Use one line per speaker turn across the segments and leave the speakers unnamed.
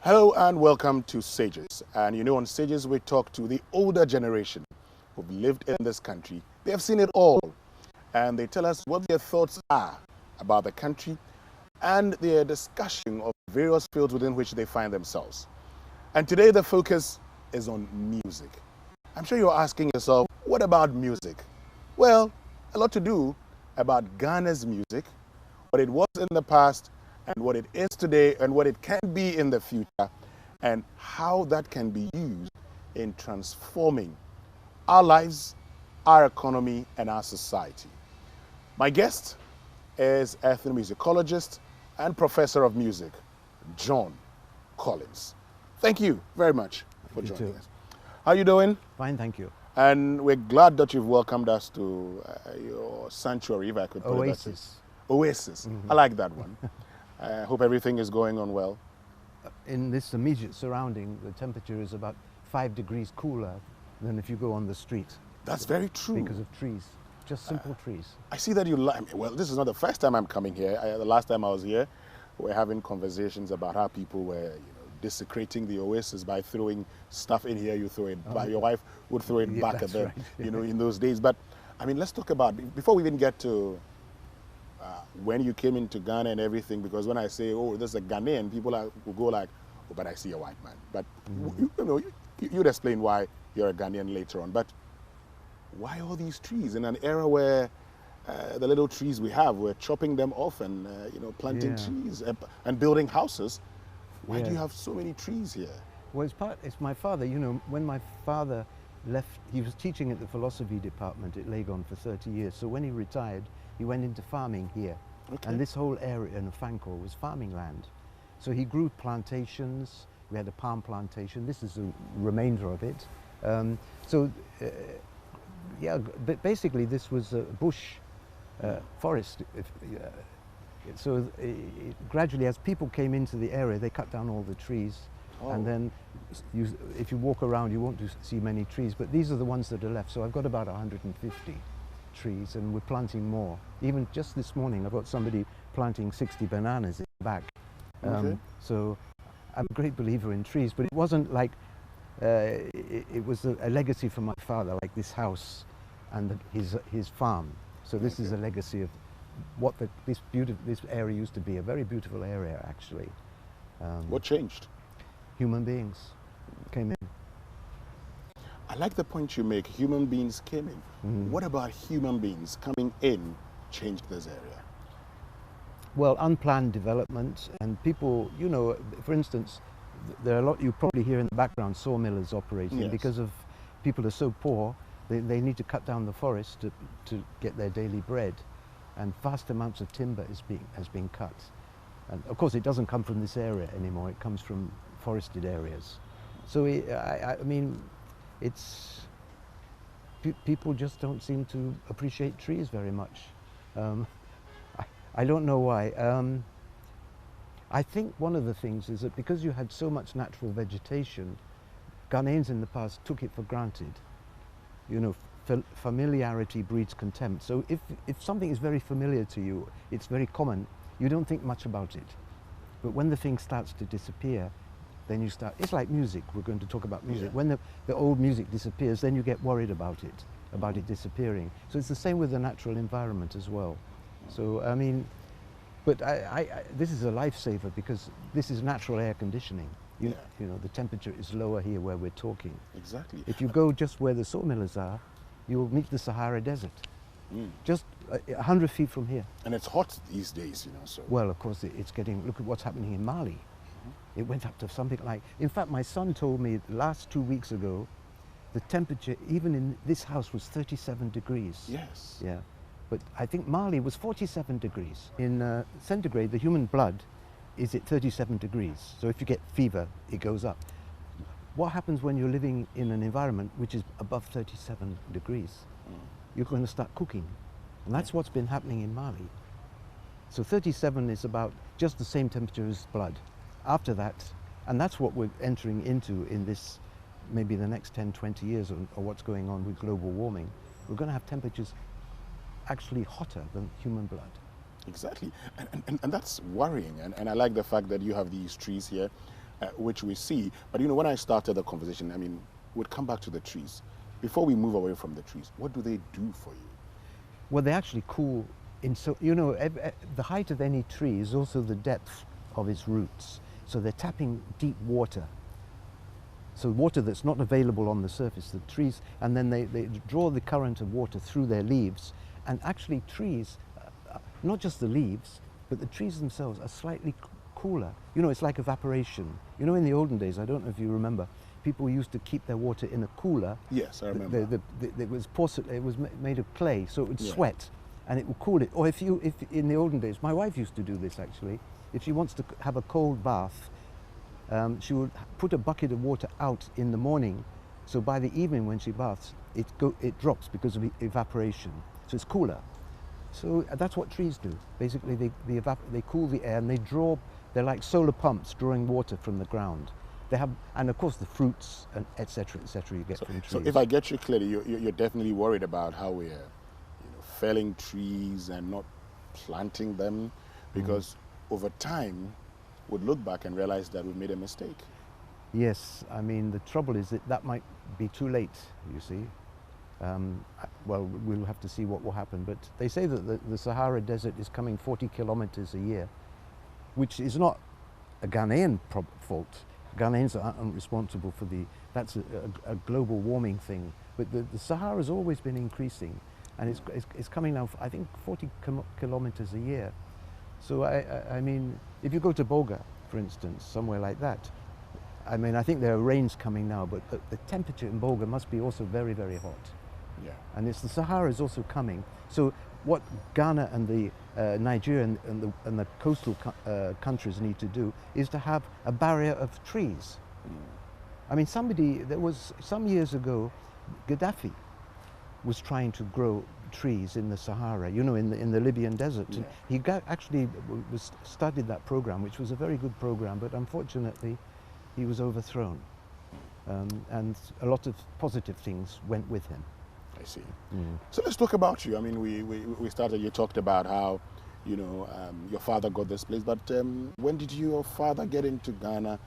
Hello and welcome to Sages. And you know, on Sages we talk to the older generation who've lived in this country. They have seen it all. And they tell us what their thoughts are about the country and their discussion of various fields within which they find themselves. And today the focus is on music. I'm sure you're asking yourself, what about music? Well, a lot to do about Ghana's music, what it was in the past, and what it is today, and what it can be in the future, and how that can be used in transforming our lives, our economy, and our society. My guest is ethnomusicologist and professor of music, John Collins. Thank you very much for joining us. How are you doing?
Fine, thank you.
And we're glad that you've welcomed us to your sanctuary, if I could put
Oasis.
it that way. Oasis. I like that one. I hope everything is going on well.
In this immediate surrounding, the temperature is about 5 degrees cooler than if you go on the street.
That's very true.
Because of trees, just simple trees.
I see that you like, well, this is not the first time I'm coming here. The last time I was here, we were having conversations about how people were, desecrating the oasis by throwing stuff in here, you throw it back. Your wife would throw it back at them, right. In those days. But, I mean, let's talk about, before we even get to when you came into Ghana and everything, because when I say, oh, this is a Ghanaian, people will go like, oh, but I see a white man. But, you'd explain why you're a Ghanaian later on. But why all these trees in an era where the little trees we have, we're chopping them off and, planting trees and building houses? Why do you have so many trees here?
Well, it's my father. When my father left, he was teaching at the philosophy department at Legon for 30 years. So when he retired, he went into farming here. Okay. And this whole area in Fanko was farming land. So he grew plantations. We had a palm plantation. This is the remainder of it. But basically this was a bush forest. So gradually, as people came into the area, they cut down all the trees. Oh. And then if you walk around, you won't see many trees, but these are the ones that are left. So I've got about 150 trees, and we're planting more. Even just this morning, I've got somebody planting 60 bananas in the back.
Okay.
So I'm a great believer in trees, but it wasn't like, it was a legacy from my father, like this house and his farm. So this is a legacy of what this area used to be, a very beautiful area, actually.
What changed?
Human beings came in.
I like the point you make, human beings came in. What about human beings coming in changed this area?
Well, unplanned development, and people, for instance, there are a lot, you probably hear in the background, sawmillers operating. Yes. Because of people are so poor, they need to cut down the forest to get their daily bread. And vast amounts of timber has been cut. And of course, it doesn't come from this area anymore. It comes from forested areas. So I mean, people just don't seem to appreciate trees very much. I don't know why. I think one of the things is that because you had so much natural vegetation, Ghanaians in the past took it for granted. Familiarity breeds contempt. So if something is very familiar to you, it's very common, you don't think much about it. But when the thing starts to disappear, then you start, it's like music, we're going to talk about music. Yeah. When the old music disappears, then you get worried about it disappearing. So it's the same with the natural environment as well. So, I mean, but this is a lifesaver because this is natural air conditioning. The temperature is lower here where we're talking.
Exactly.
If you go just where the sawmillers are, you'll meet the Sahara Desert, just 100 feet from here.
And it's hot these days, so.
Well, of course, it's getting, look at what's happening in Mali. It went up to something like, in fact, my son told me last 2 weeks ago, the temperature, even in this house, was 37 degrees.
Yes.
Yeah. But I think Mali was 47 degrees. In centigrade, the human blood is at 37 degrees. So if you get fever, it goes up. What happens when you're living in an environment which is above 37 degrees? You're going to start cooking. And that's what's been happening in Mali. So 37 is about just the same temperature as blood. After that, and that's what we're entering into in this, maybe the next 10, 20 years, or what's going on with global warming, we're going to have temperatures actually hotter than human blood.
Exactly, and that's worrying, and I like the fact that you have these trees here. which we see. But you know, when I started the conversation, I mean, we'd come back to the trees. Before we move away from the trees, what do they do for you?
Well, they actually cool in, so, you know, the height of any tree is also the depth of its roots. So they're tapping deep water. So water that's not available on the surface, the trees, and then they draw the current of water through their leaves. And actually trees, not just the leaves, but the trees themselves are slightly cooler. You know, it's like evaporation. You know, in the olden days, I don't know if you remember, people used to keep their water in a cooler.
Yes, I remember.
It was porcelain, it was made of clay, so it would
Yeah.
sweat, and it would cool it. Or if in the olden days, my wife used to do this actually. If she wants to have a cold bath, she would put a bucket of water out in the morning, so by the evening when she baths, it drops because of evaporation, so it's cooler. So that's what trees do. Basically, they cool the air and they draw. They're like solar pumps drawing water from the ground. They have, and of course, the fruits and etc. you get from trees.
So if I get you clearly, you're definitely worried about how we're felling trees and not planting them, because over time we'd look back and realize that we've made a mistake.
Yes, I mean, the trouble is that might be too late, you see. Well, we'll have to see what will happen, but they say that the Sahara Desert is coming 40 kilometers a year, which is not a Ghanaian fault. Ghanaians aren't responsible for that's a global warming thing, but the Sahara has always been increasing, and it's coming now, I think, 40 kilometers a year. So I mean, if you go to Boga, for instance, somewhere like that, I mean, I think there are rains coming now, but the temperature in Boga must be also very, very hot.
Yeah.
And the Sahara is also coming. So what Ghana and the Nigeria and the coastal countries need to do is to have a barrier of trees. I mean, there was some years ago, Gaddafi was trying to grow trees in the Sahara, you know, in the Libyan desert.
Yeah.
He actually studied that program, which was a very good program, but unfortunately he was overthrown. And a lot of positive things went with him.
I see. So let's talk about you. I mean, we started, you talked about how, your father got this place, but when did your father get into Ghana?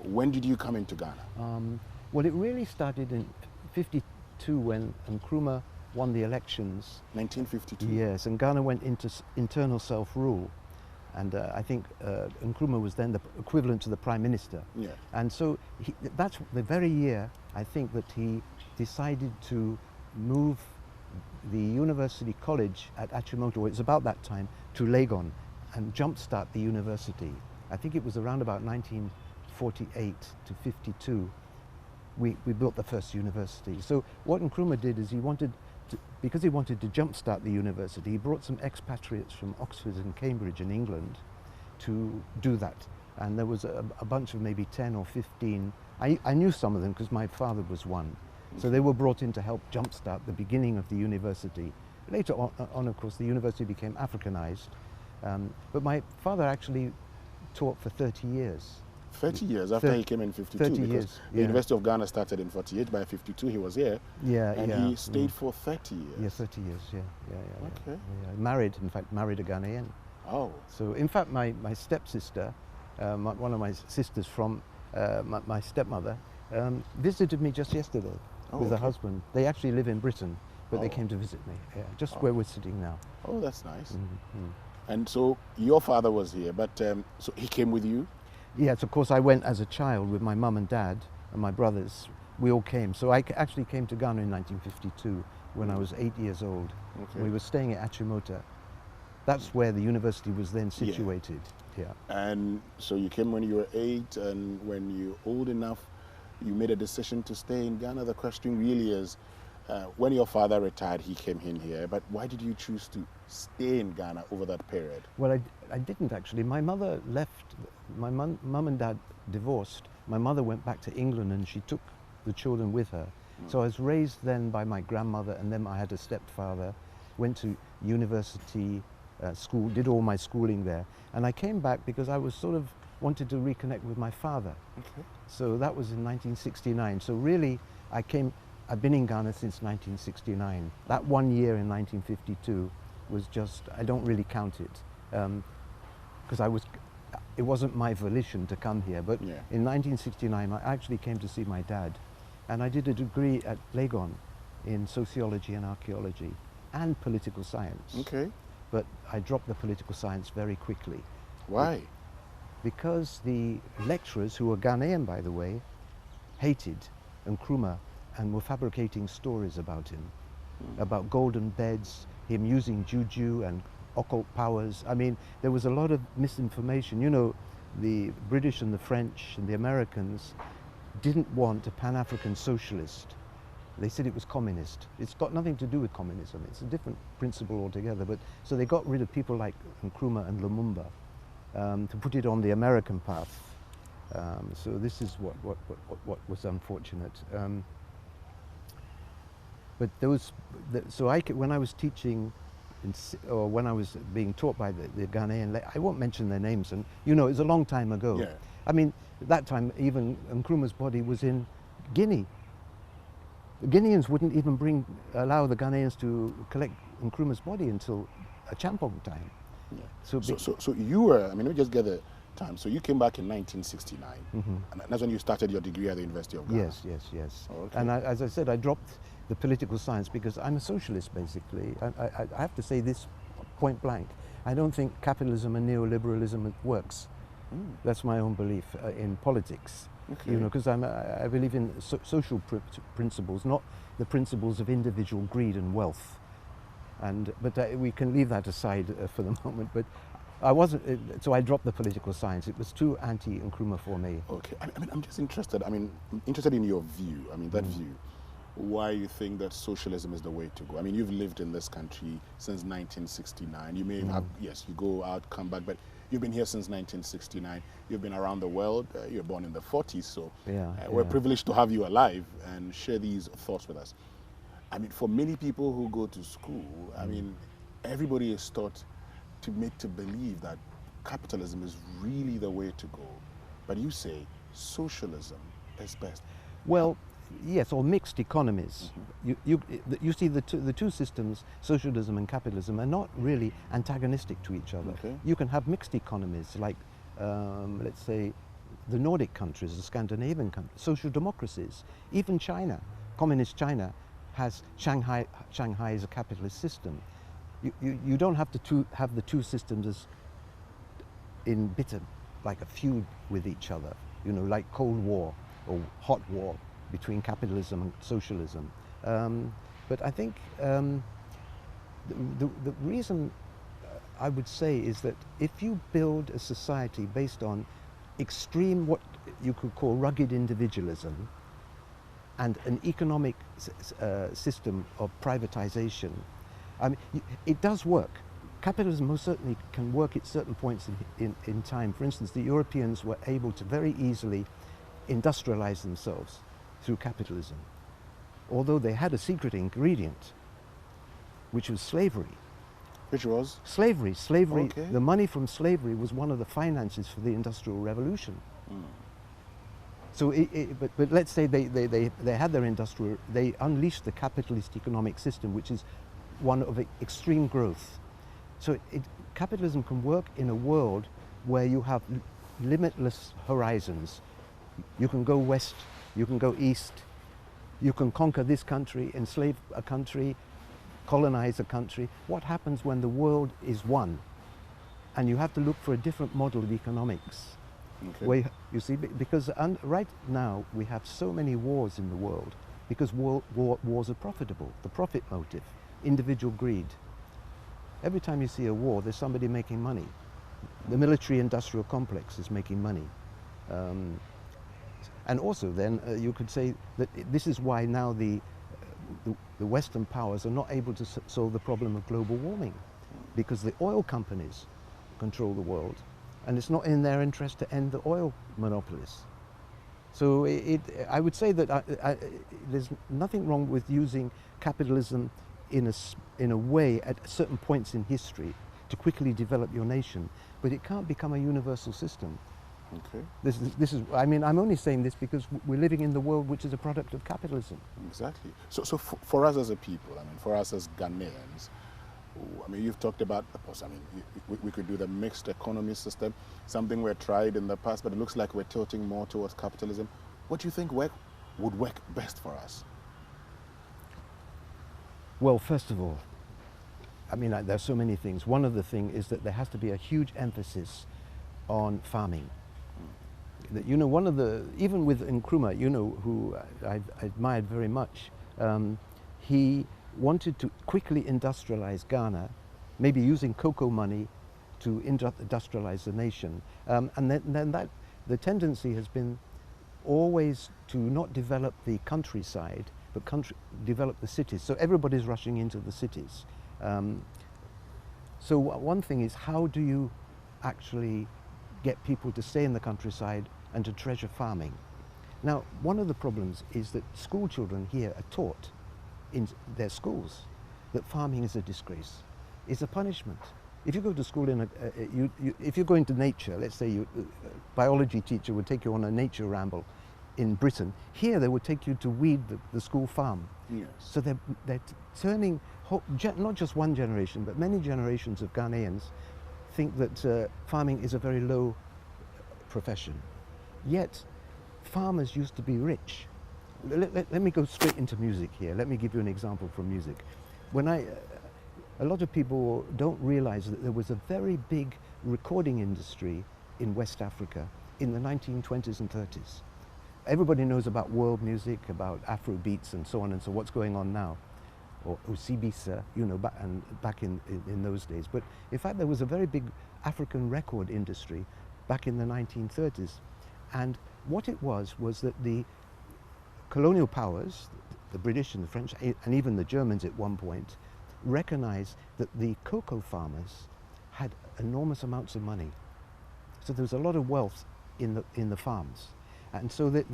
When did you come into Ghana?
Well, it really started in 52 when Nkrumah won the elections.
1952?
Yes, and Ghana went into internal self-rule. And I think Nkrumah was then the equivalent to the Prime Minister.
Yeah.
And so that's the very year, I think, that he decided to move the university college at Achimota, it's about that time, to Legon and jumpstart the university. I think it was around about 1948 to 52 we built the first university. So what Nkrumah did is because he wanted to jumpstart the university, he brought some expatriates from Oxford and Cambridge in England to do that. And there was a bunch of maybe 10 or 15. I knew some of them because my father was one. So they were brought in to help jumpstart the beginning of the university. Later on, of course, the university became Africanized. But my father actually taught for 30 years.
30 years after he came in 52,
30
because
years,
the University of Ghana started in 48. By 52 he was here, and he stayed for 30 years.
Yeah, 30 years, yeah.
Okay.
Yeah. Married a Ghanaian.
Oh.
So in fact, my stepsister, one of my sisters from my stepmother, visited me just yesterday with her husband. They actually live in Britain, but they came to visit me, just where we're sitting now.
Oh, that's nice. And so your father was here, but so he came with you?
Yes, of course, I went as a child with my mum and dad and my brothers. We all came. So I actually came to Ghana in 1952 when I was 8 years old.
Okay.
We were staying at Achimota. That's where the university was then situated. Yeah.
And so you came when you were 8, and when you're old enough, you made a decision to stay in Ghana. The question really is, when your father retired, he came in here, but why did you choose to stay in Ghana over that period?
Well, I didn't actually. My mother left, my mum and dad divorced. My mother went back to England and she took the children with her. So I was raised then by my grandmother, and then I had a stepfather, went to university, school, did all my schooling there. And I came back because I was sort of wanted to reconnect with my father.
Okay.
So that was in 1969. So really, I've been in Ghana since 1969. That 1 year in 1952 was just, I don't really count it. Because it wasn't my volition to come here, but
Yeah.
in 1969 I actually came to see my dad, and I did a degree at Legon in sociology and archaeology and political science.
Okay.
But I dropped the political science very quickly.
Why?
Because the lecturers, who were Ghanaian by the way, hated Nkrumah and were fabricating stories about him, about golden beds, him using juju and occult powers. I mean, there was a lot of misinformation. You know, the British and the French and the Americans didn't want a Pan-African socialist. They said it was communist. It's got nothing to do with communism. It's a different principle altogether. But so they got rid of people like Nkrumah and Lumumba to put it on the American path. So this is what was unfortunate. But those, so when I was teaching, or when I was being taught by the Ghanaian, I won't mention their names, and you know, it was a long time ago.
Yeah.
I mean, at that time, even Nkrumah's body was in Guinea. The Guineans wouldn't even allow the Ghanaians to collect Nkrumah's body until a Champong time.
Yeah.
So
you were, I mean, let me just get the time. So you came back in 1969,
mm-hmm.
and that's when you started your degree at the University of Ghana.
Yes.
Oh, okay.
And as I said, I dropped the political science because I'm a socialist, basically. I have to say this point blank. I don't think capitalism and neoliberalism works. That's my own belief in politics.
Okay.
You know, because I believe in social principles, not the principles of individual greed and wealth. But we can leave that aside for the moment. But I wasn't, so I dropped the political science. It was too anti-Nkrumah for me.
Okay. I mean, I'm just interested. I mean, I'm interested in your view. I mean, that view. Why you think that socialism is the way to go? I mean, you've lived in this country since 1969. You may have, yes, you go out, come back, but you've been here since 1969. You've been around the world. You were born in the 40s, so we're privileged to have you alive and share these thoughts with us. I mean, for many people who go to school, I mean, everybody is taught to believe that capitalism is really the way to go. But you say socialism is best.
Well, yes, or mixed economies. You see the two systems, socialism and capitalism, are not really antagonistic to each other.
Okay.
You can have mixed economies, like let's say the Nordic countries, the Scandinavian countries, social democracies. Even China, communist China, has Shanghai as a capitalist system. You don't have to have the two systems as in bitter, like a feud with each other. You know, like Cold War or hot war between capitalism and socialism. But I think the reason I would say is that if you build a society based on extreme, what you could call rugged individualism, and an economic system of privatization, I mean, it does work. Capitalism most certainly can work at certain points in time. For instance, the Europeans were able to very easily industrialize themselves through capitalism, although they had a secret ingredient, which was slavery.
Which was?
Slavery.
Okay.
The money from slavery was one of the finances for the Industrial Revolution. So, but let's say they had their they unleashed the capitalist economic system, which is one of extreme growth. So capitalism can work in a world where you have limitless horizons. You can go west, you can go east, you can conquer this country, enslave a country, colonize a country. What happens when the world is one? And you have to look for a different model of economics.
Okay.
Where you see, because right now we have so many wars in the world because wars are profitable. The profit motive, individual greed. Every time you see a war, there's somebody making money. The military-industrial complex is making money. And also then you could say that this is why now the Western powers are not able to solve the problem of global warming, because the oil companies control the world, and it's not in their interest to end the oil monopolies. So I would say that there's nothing wrong with using capitalism in a way at certain points in history to quickly develop your nation, but it can't become a universal system.
Okay.
This is. I mean, I'm only saying this because we're living in the world which is a product of capitalism.
Exactly. So for us as a people, I mean, for us as Ghanaians, I mean, you've talked about the I mean, we could do the mixed economy system, something we tried in the past, but it looks like we're tilting more towards capitalism. What do you think would work best for us?
Well, first of all, I mean, there's so many things. One of the things is that there has to be a huge emphasis on farming. That, you know, one of the, even with Nkrumah, you know, who I admired very much, he wanted to quickly industrialize Ghana, maybe using cocoa money to industrialize the nation. And then the tendency has been always to not develop the countryside, but develop the cities. So everybody's rushing into the cities. So one thing is, how do you actually get people to stay in the countryside and to treasure farming? Now, one of the problems is that school children here are taught in their schools that farming is a disgrace, it's a punishment. If you go to school if you're going to nature, let's say a biology teacher would take you on a nature ramble in Britain. Here they would take you to weed the school farm.
Yes.
So they're turning, not just one generation, but many generations of Ghanaians think that farming is a very low profession. Yet farmers used to be rich. Let me go straight into music here. Let me give you an example from music. A lot of people don't realize that there was a very big recording industry in West Africa in the 1920s and 30s. Everybody knows about world music, about Afro beats and so on and so what's going on now, or Osibisa, you know, back in those days. But in fact, there was a very big African record industry back in the 1930s. And what it was that the colonial powers, the British and the French, and even the Germans at one point, recognized that the cocoa farmers had enormous amounts of money. So there was a lot of wealth in the farms. And so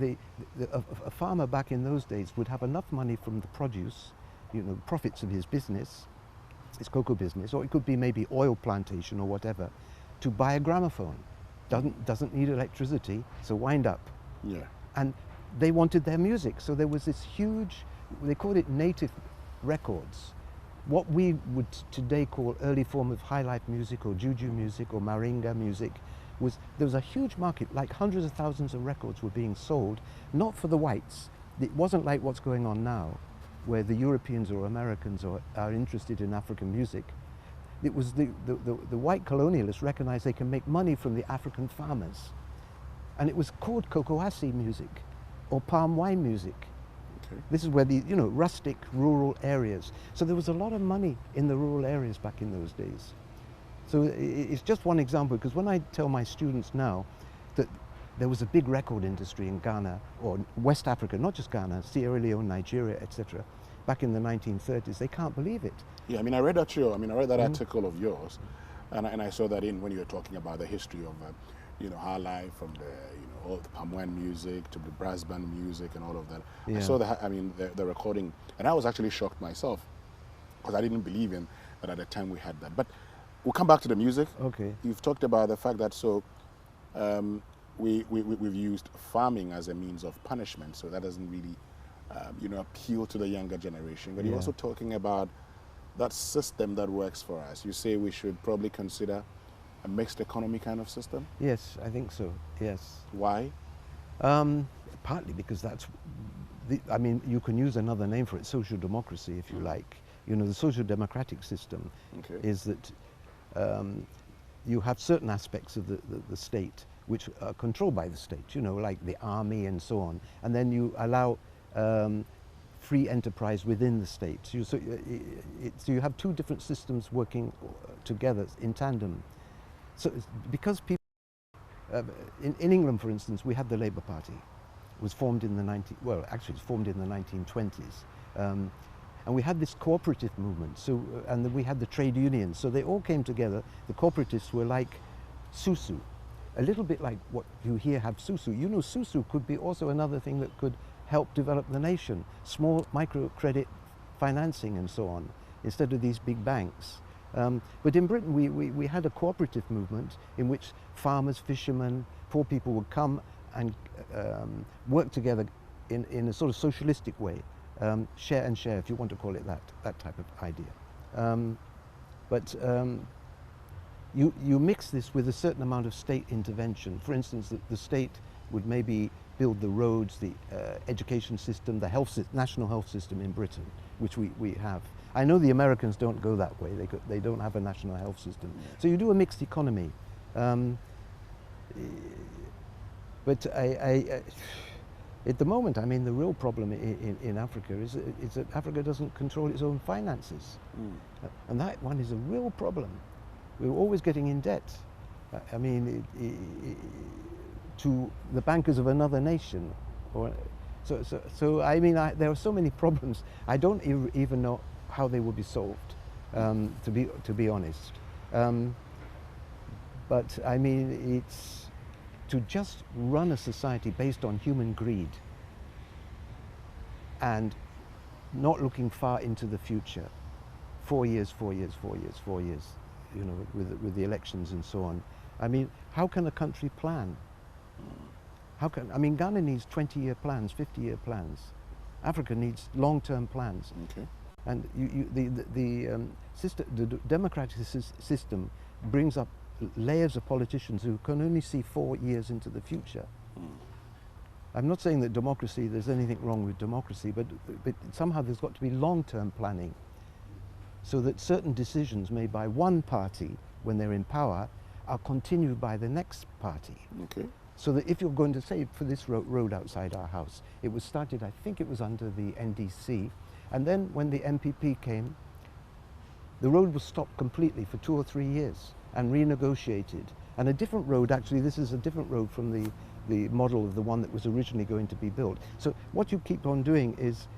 a farmer back in those days would have enough money from the produce, you know, profits of his business, his cocoa business, or it could be maybe oil plantation or whatever, to buy a gramophone. Doesn't need electricity, so wind up.
Yeah.
And they wanted their music, so there was this huge, they called it native records. What we would today call early form of highlife music or juju music or maringa music, there was a huge market, like hundreds of thousands of records were being sold, not for the whites. It wasn't like what's going on now, where the Europeans or Americans are interested in African music. It was the white colonialists recognized they can make money from the African farmers. And it was called cocoassi music or palm wine music. Okay. This is where the, you know, rustic rural areas. So there was a lot of money in the rural areas back in those days. So it's just one example, because when I tell my students now that there was a big record industry in Ghana or West Africa, not just Ghana, Sierra Leone, Nigeria, etc., back in the 1930s, they can't believe it.
Yeah, I mean, I read that article of yours, and I saw that when you were talking about the history of, you know, Highlife, from the, you know, all the palm wine music to the brass band music and all of that. Yeah. I saw the recording, and I was actually shocked myself, because I didn't believe in that at the time we had that. But we'll come back to the music.
Okay.
You've talked about the fact that we've used farming as a means of punishment, so that doesn't really, you know, appeal to the younger generation. But you're also talking about that system that works for us. You say we should probably consider a mixed economy kind of system?
Yes, I think so, yes.
Why?
Partly because I mean, you can use another name for it, social democracy, if you like. You know, the social democratic system is that you have certain aspects of the state which are controlled by the state, you know, like the army and so on. And then you allow free enterprise within the state. So you have two different systems working together in tandem. So because people, in England, for instance, we had the Labour Party. It was formed in the it's formed in the 1920s. And we had this cooperative movement, and then we had the trade unions. So they all came together. The cooperatives were like Susu, a little bit like what you here have Susu. You know, Susu could be also another thing that could help develop the nation. Small microcredit financing and so on, instead of these big banks. But in Britain, we had a cooperative movement in which farmers, fishermen, poor people would come and work together in a sort of socialistic way. Share and share, if you want to call it that type of idea. But you mix this with a certain amount of state intervention. For instance, the state would maybe build the roads, the education system, the national health system in Britain, which we have. I know the Americans don't go that way. They don't have a national health system. So you do a mixed economy. But at the moment, I mean, the real problem in Africa is that Africa doesn't control its own finances. And that one is a real problem. We're always getting in debt. I mean, to the bankers of another nation. So I mean, there are so many problems. I don't even know how they will be solved, to be honest. But I mean, it's to just run a society based on human greed and not looking far into the future. 4 years, 4 years, 4 years, 4 years, you know, with the elections and so on. I mean, how can a country plan? I mean, Ghana needs 20-year plans, 50-year plans. Africa needs long-term plans.
Okay.
And the democratic system brings up layers of politicians who can only see 4 years into the future. I'm not saying that there's anything wrong with democracy, but somehow there's got to be long-term planning so that certain decisions made by one party when they're in power are continued by the next party.
Okay.
So that if you're going to say, for this road outside our house, it was started, I think it was under the NDC, and then when the MPP came, the road was stopped completely for 2 or 3 years and renegotiated. And a different road, actually, this is a different road from the model of the one that was originally going to be built. So what you keep on doing is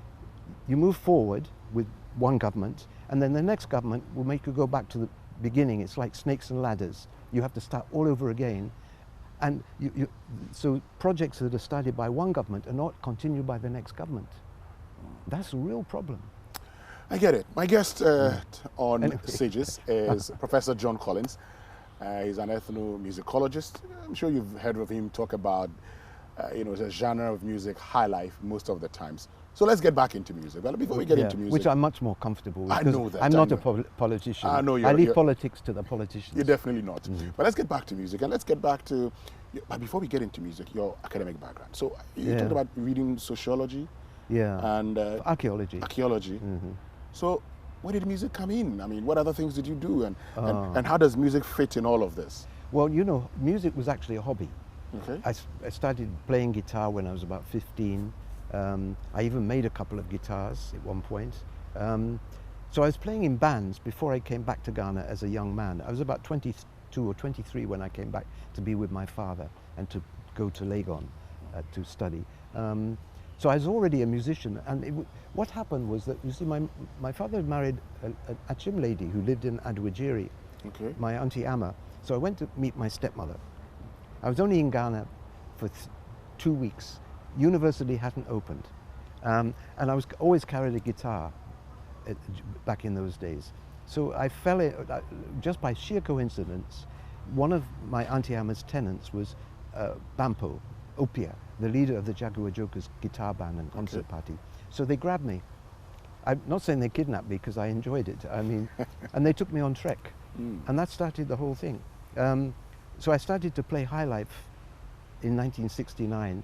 you move forward with one government, and then the next government will make you go back to the beginning. It's like snakes and ladders. You have to start all over again. And so projects that are started by one government are not continued by the next government. That's a real problem.
I get it. My guest on Sages is Professor John Collins. He's an ethnomusicologist. I'm sure you've heard of him talk about, it's a genre of music, Highlife, most of the times. So let's get back into music. Well, before we get into music,
which I'm much more comfortable with.
I know that.
I'm not a politician.
I know
I leave politics to the politicians.
You're definitely not. But let's get back to music, and let's get back to. But before we get into music, your academic background. So you talked about reading sociology. And
archaeology.
Archaeology. So where did music come in? I mean, what other things did you do, and how does music fit in all of this?
Well, music was actually a hobby.
Okay.
I started playing guitar when I was about 15. I even made a couple of guitars at one point. So I was playing in bands before I came back to Ghana as a young man. I was about 22 or 23 when I came back to be with my father and to go to Legon to study. So I was already a musician, and what happened was that, you see, my father had married a Achim lady who lived in Aduajiri, my Auntie Amma. So I went to meet my stepmother. I was only in Ghana for 2 weeks. University hadn't opened, and I was always carried a guitar back in those days. So I fell in, just by sheer coincidence, one of my Auntie Amma's tenants was Bampo Opia, the leader of the Jaguar Jokers guitar band and concert party. So they grabbed me. I'm not saying they kidnapped me because I enjoyed it. I mean, and they took me on trek, and that started the whole thing. So I started to play Highlife in 1969.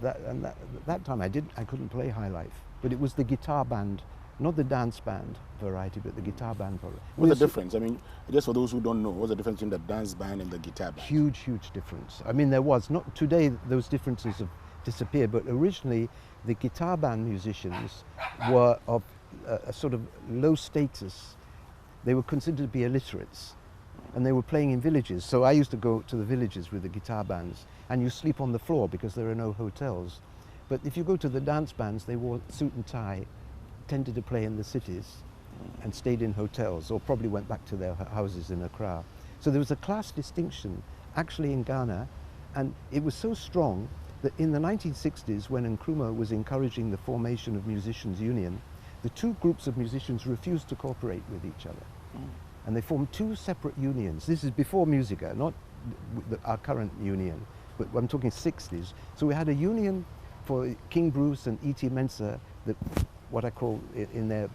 That time I couldn't play Highlife, but it was the guitar band, not the dance band variety, but the guitar band variety.
What's the difference? I mean, just for those who don't know, what's the difference between the dance band and the guitar band?
Huge difference. I mean, there was not today. Those differences have disappeared, but originally the guitar band musicians were of a sort of low status. They were considered to be illiterates, and they were playing in villages. So I used to go to the villages with the guitar bands, and you sleep on the floor because there are no hotels. But if you go to the dance bands, they wore suit and tie, tended to play in the cities, and stayed in hotels, or probably went back to their houses in Accra. So there was a class distinction actually in Ghana, and it was so strong that in the 1960s, when Nkrumah was encouraging the formation of Musicians' Union, the two groups of musicians refused to cooperate with each other. And they formed two separate unions. This is before Musica, not our current union, but I'm talking 60s. So we had a union for King Bruce and E.T. Mensah, that what I call in their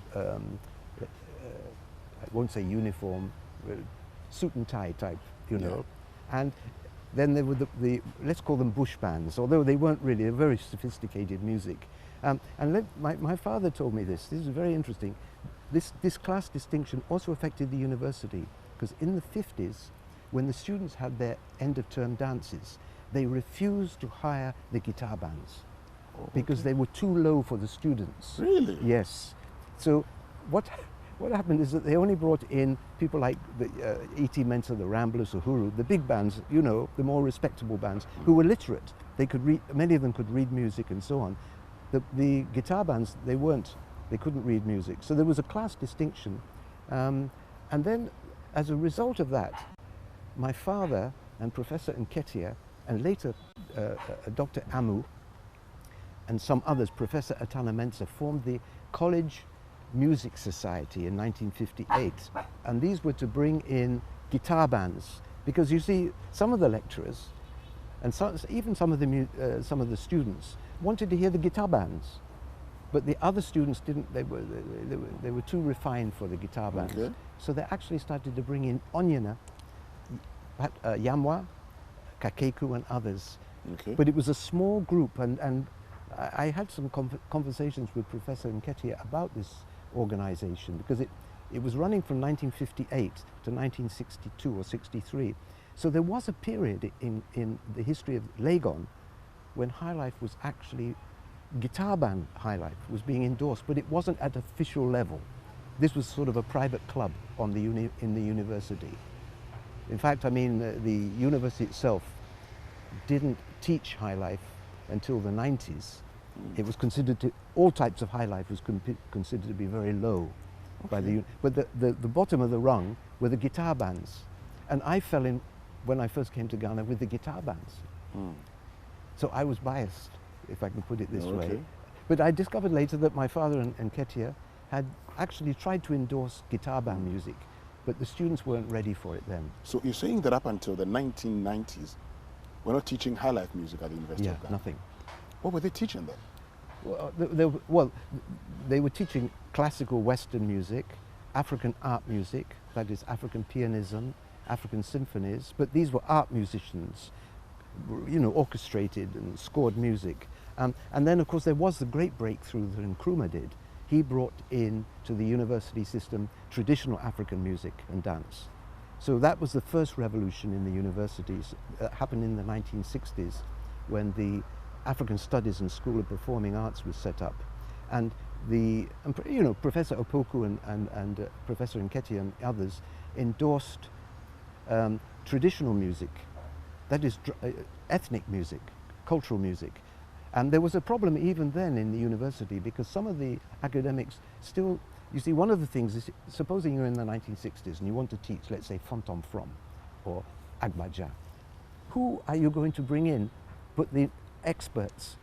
won't say uniform, suit and tie type, you know. And then there were the let's call them bush bands, although they weren't really, they're very sophisticated music. My father told me this is very interesting. This class distinction also affected the university, because in the 50s, when the students had their end of term dances, they refused to hire the guitar bands because they were too low for the students.
Really?
Yes. So what happened is that they only brought in people like the E.T. Mensah, the Ramblers, Uhuru, the big bands, you know, the more respectable bands, who were literate. They could read, many of them could read music and so on. The guitar bands, they couldn't read music. So there was a class distinction. And then as a result of that, my father and Professor Nketiah, and later Dr. Amu, and some others, Professor Atana Mensah, formed the College Music Society in 1958. And these were to bring in guitar bands, because you see, some of the lecturers, and even some of the students, wanted to hear the guitar bands. But the other students didn't, they were too refined for the guitar bands. Okay. So they actually started to bring in Onyena, Yamwa, Kakeku and others. Okay. But it was a small group, and I had some conversations with Professor Nketiah about this organization, because it was running from 1958 to 1962 or 63. So there was a period in the history of Legon when Highlife was actually, guitar band Highlife was being endorsed, but it wasn't at official level. This was sort of a private club in the university. In fact, I mean, the university itself didn't teach Highlife until the 90s. It was considered all types of Highlife was considered to be very low by the, but the bottom of the rung were the guitar bands. And I fell in, when I first came to Ghana, with the guitar bands. So I was biased, if I can put it this way. But I discovered later that my father and Nketiah had actually tried to endorse guitar band music, but the students weren't ready for it then.
So you're saying that up until the 1990s, we're not teaching Highlife music at the University of Ghana?
Nothing.
What were they teaching then?
Well, they were teaching classical Western music, African art music, that is African pianism, African symphonies, but these were art musicians, you know, orchestrated and scored music. And then, of course, there was the great breakthrough that Nkrumah did. He brought in to the university system traditional African music and dance. So that was the first revolution in the universities. That happened in the 1960s when the African Studies and School of Performing Arts was set up. And you know, Professor Opoku and Professor Nketiah and others endorsed traditional music, that is ethnic music, cultural music. And there was a problem even then in the university, because some of the academics still, you see, one of the things is, supposing you're in the 1960s and you want to teach, let's say, Fantom From or Agbaja, who are you going to bring in but the experts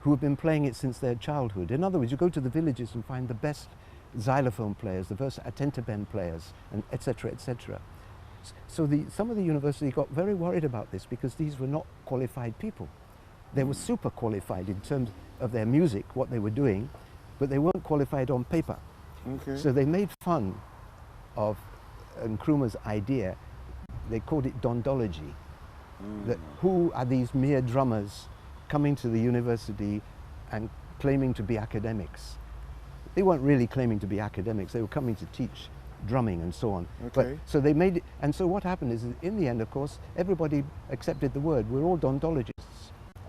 who have been playing it since their childhood? In other words, you go to the villages and find the best xylophone players, the best atenteben players, and et cetera, et cetera. So some of the university got very worried about this, because these were not qualified people. They were super qualified in terms of their music, what they were doing, but they weren't qualified on paper. Okay. So they made fun of Nkrumah's idea. They called it dondology. That who are these mere drummers coming to the university and claiming to be academics? They weren't really claiming to be academics. They were coming to teach drumming and so on. Okay. But, so they made it, and so what happened is, in the end, of course, everybody accepted the word. We're all dondologists.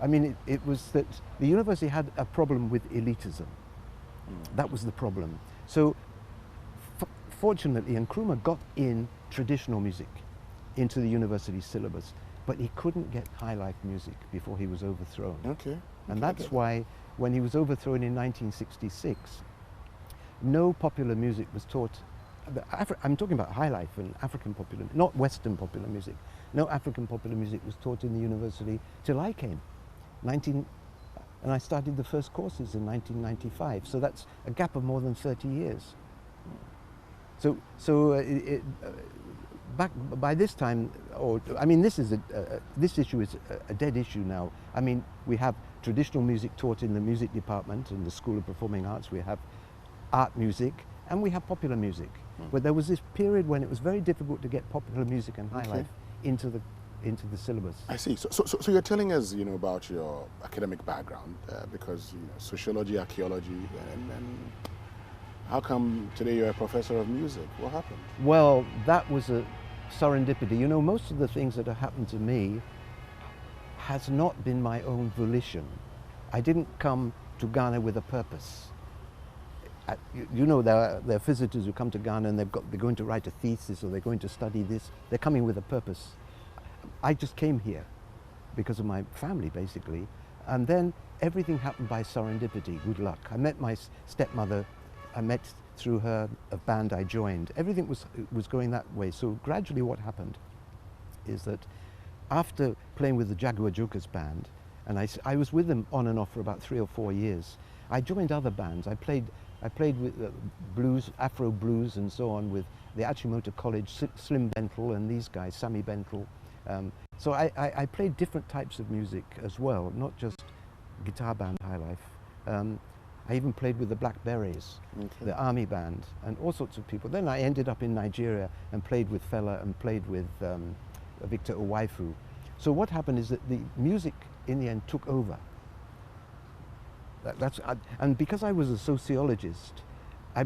I mean, it was that the university had a problem with elitism. That was the problem. So fortunately, Nkrumah got in traditional music into the university syllabus, but he couldn't get Highlife music before he was overthrown. Okay. And that's why when he was overthrown in 1966, no popular music was taught. I'm talking about Highlife and African popular, not Western popular music. No African popular music was taught in the university till I came. And I started the first courses in 1995. So that's a gap of more than 30 years. Back by this time, I mean, this issue is a dead issue now. I mean, we have traditional music taught in the music department in the School of Performing Arts. We have art music, and we have popular music. But there was this period when it was very difficult to get popular music and high life into the syllabus.
I see. So you're telling us, about your academic background, because sociology, archaeology, and how come today you're a professor of music? What happened?
Well, that was a serendipity. Most of the things that have happened to me has not been my own volition. I didn't come to Ghana with a purpose. There are visitors who come to Ghana and they're going to write a thesis or they're going to study this. They're coming with a purpose. I just came here because of my family, basically. And then everything happened by serendipity, good luck. I met my stepmother. I met through her a band I joined. Everything was going that way. So gradually what happened is that after playing with the Jaguar Jokers band, and I was with them on and off for about 3 or 4 years, I joined other bands. I played with blues, Afro blues and so on with the Achimota College, Slim Bentle and these guys, Sammy Bentle. So I played different types of music as well, not just guitar band, Highlife. I even played with the Black Berets, the army band, and all sorts of people. Then I ended up in Nigeria and played with Fela and played with Victor Owaifu. So what happened is that the music in the end took over. And because I was a sociologist, I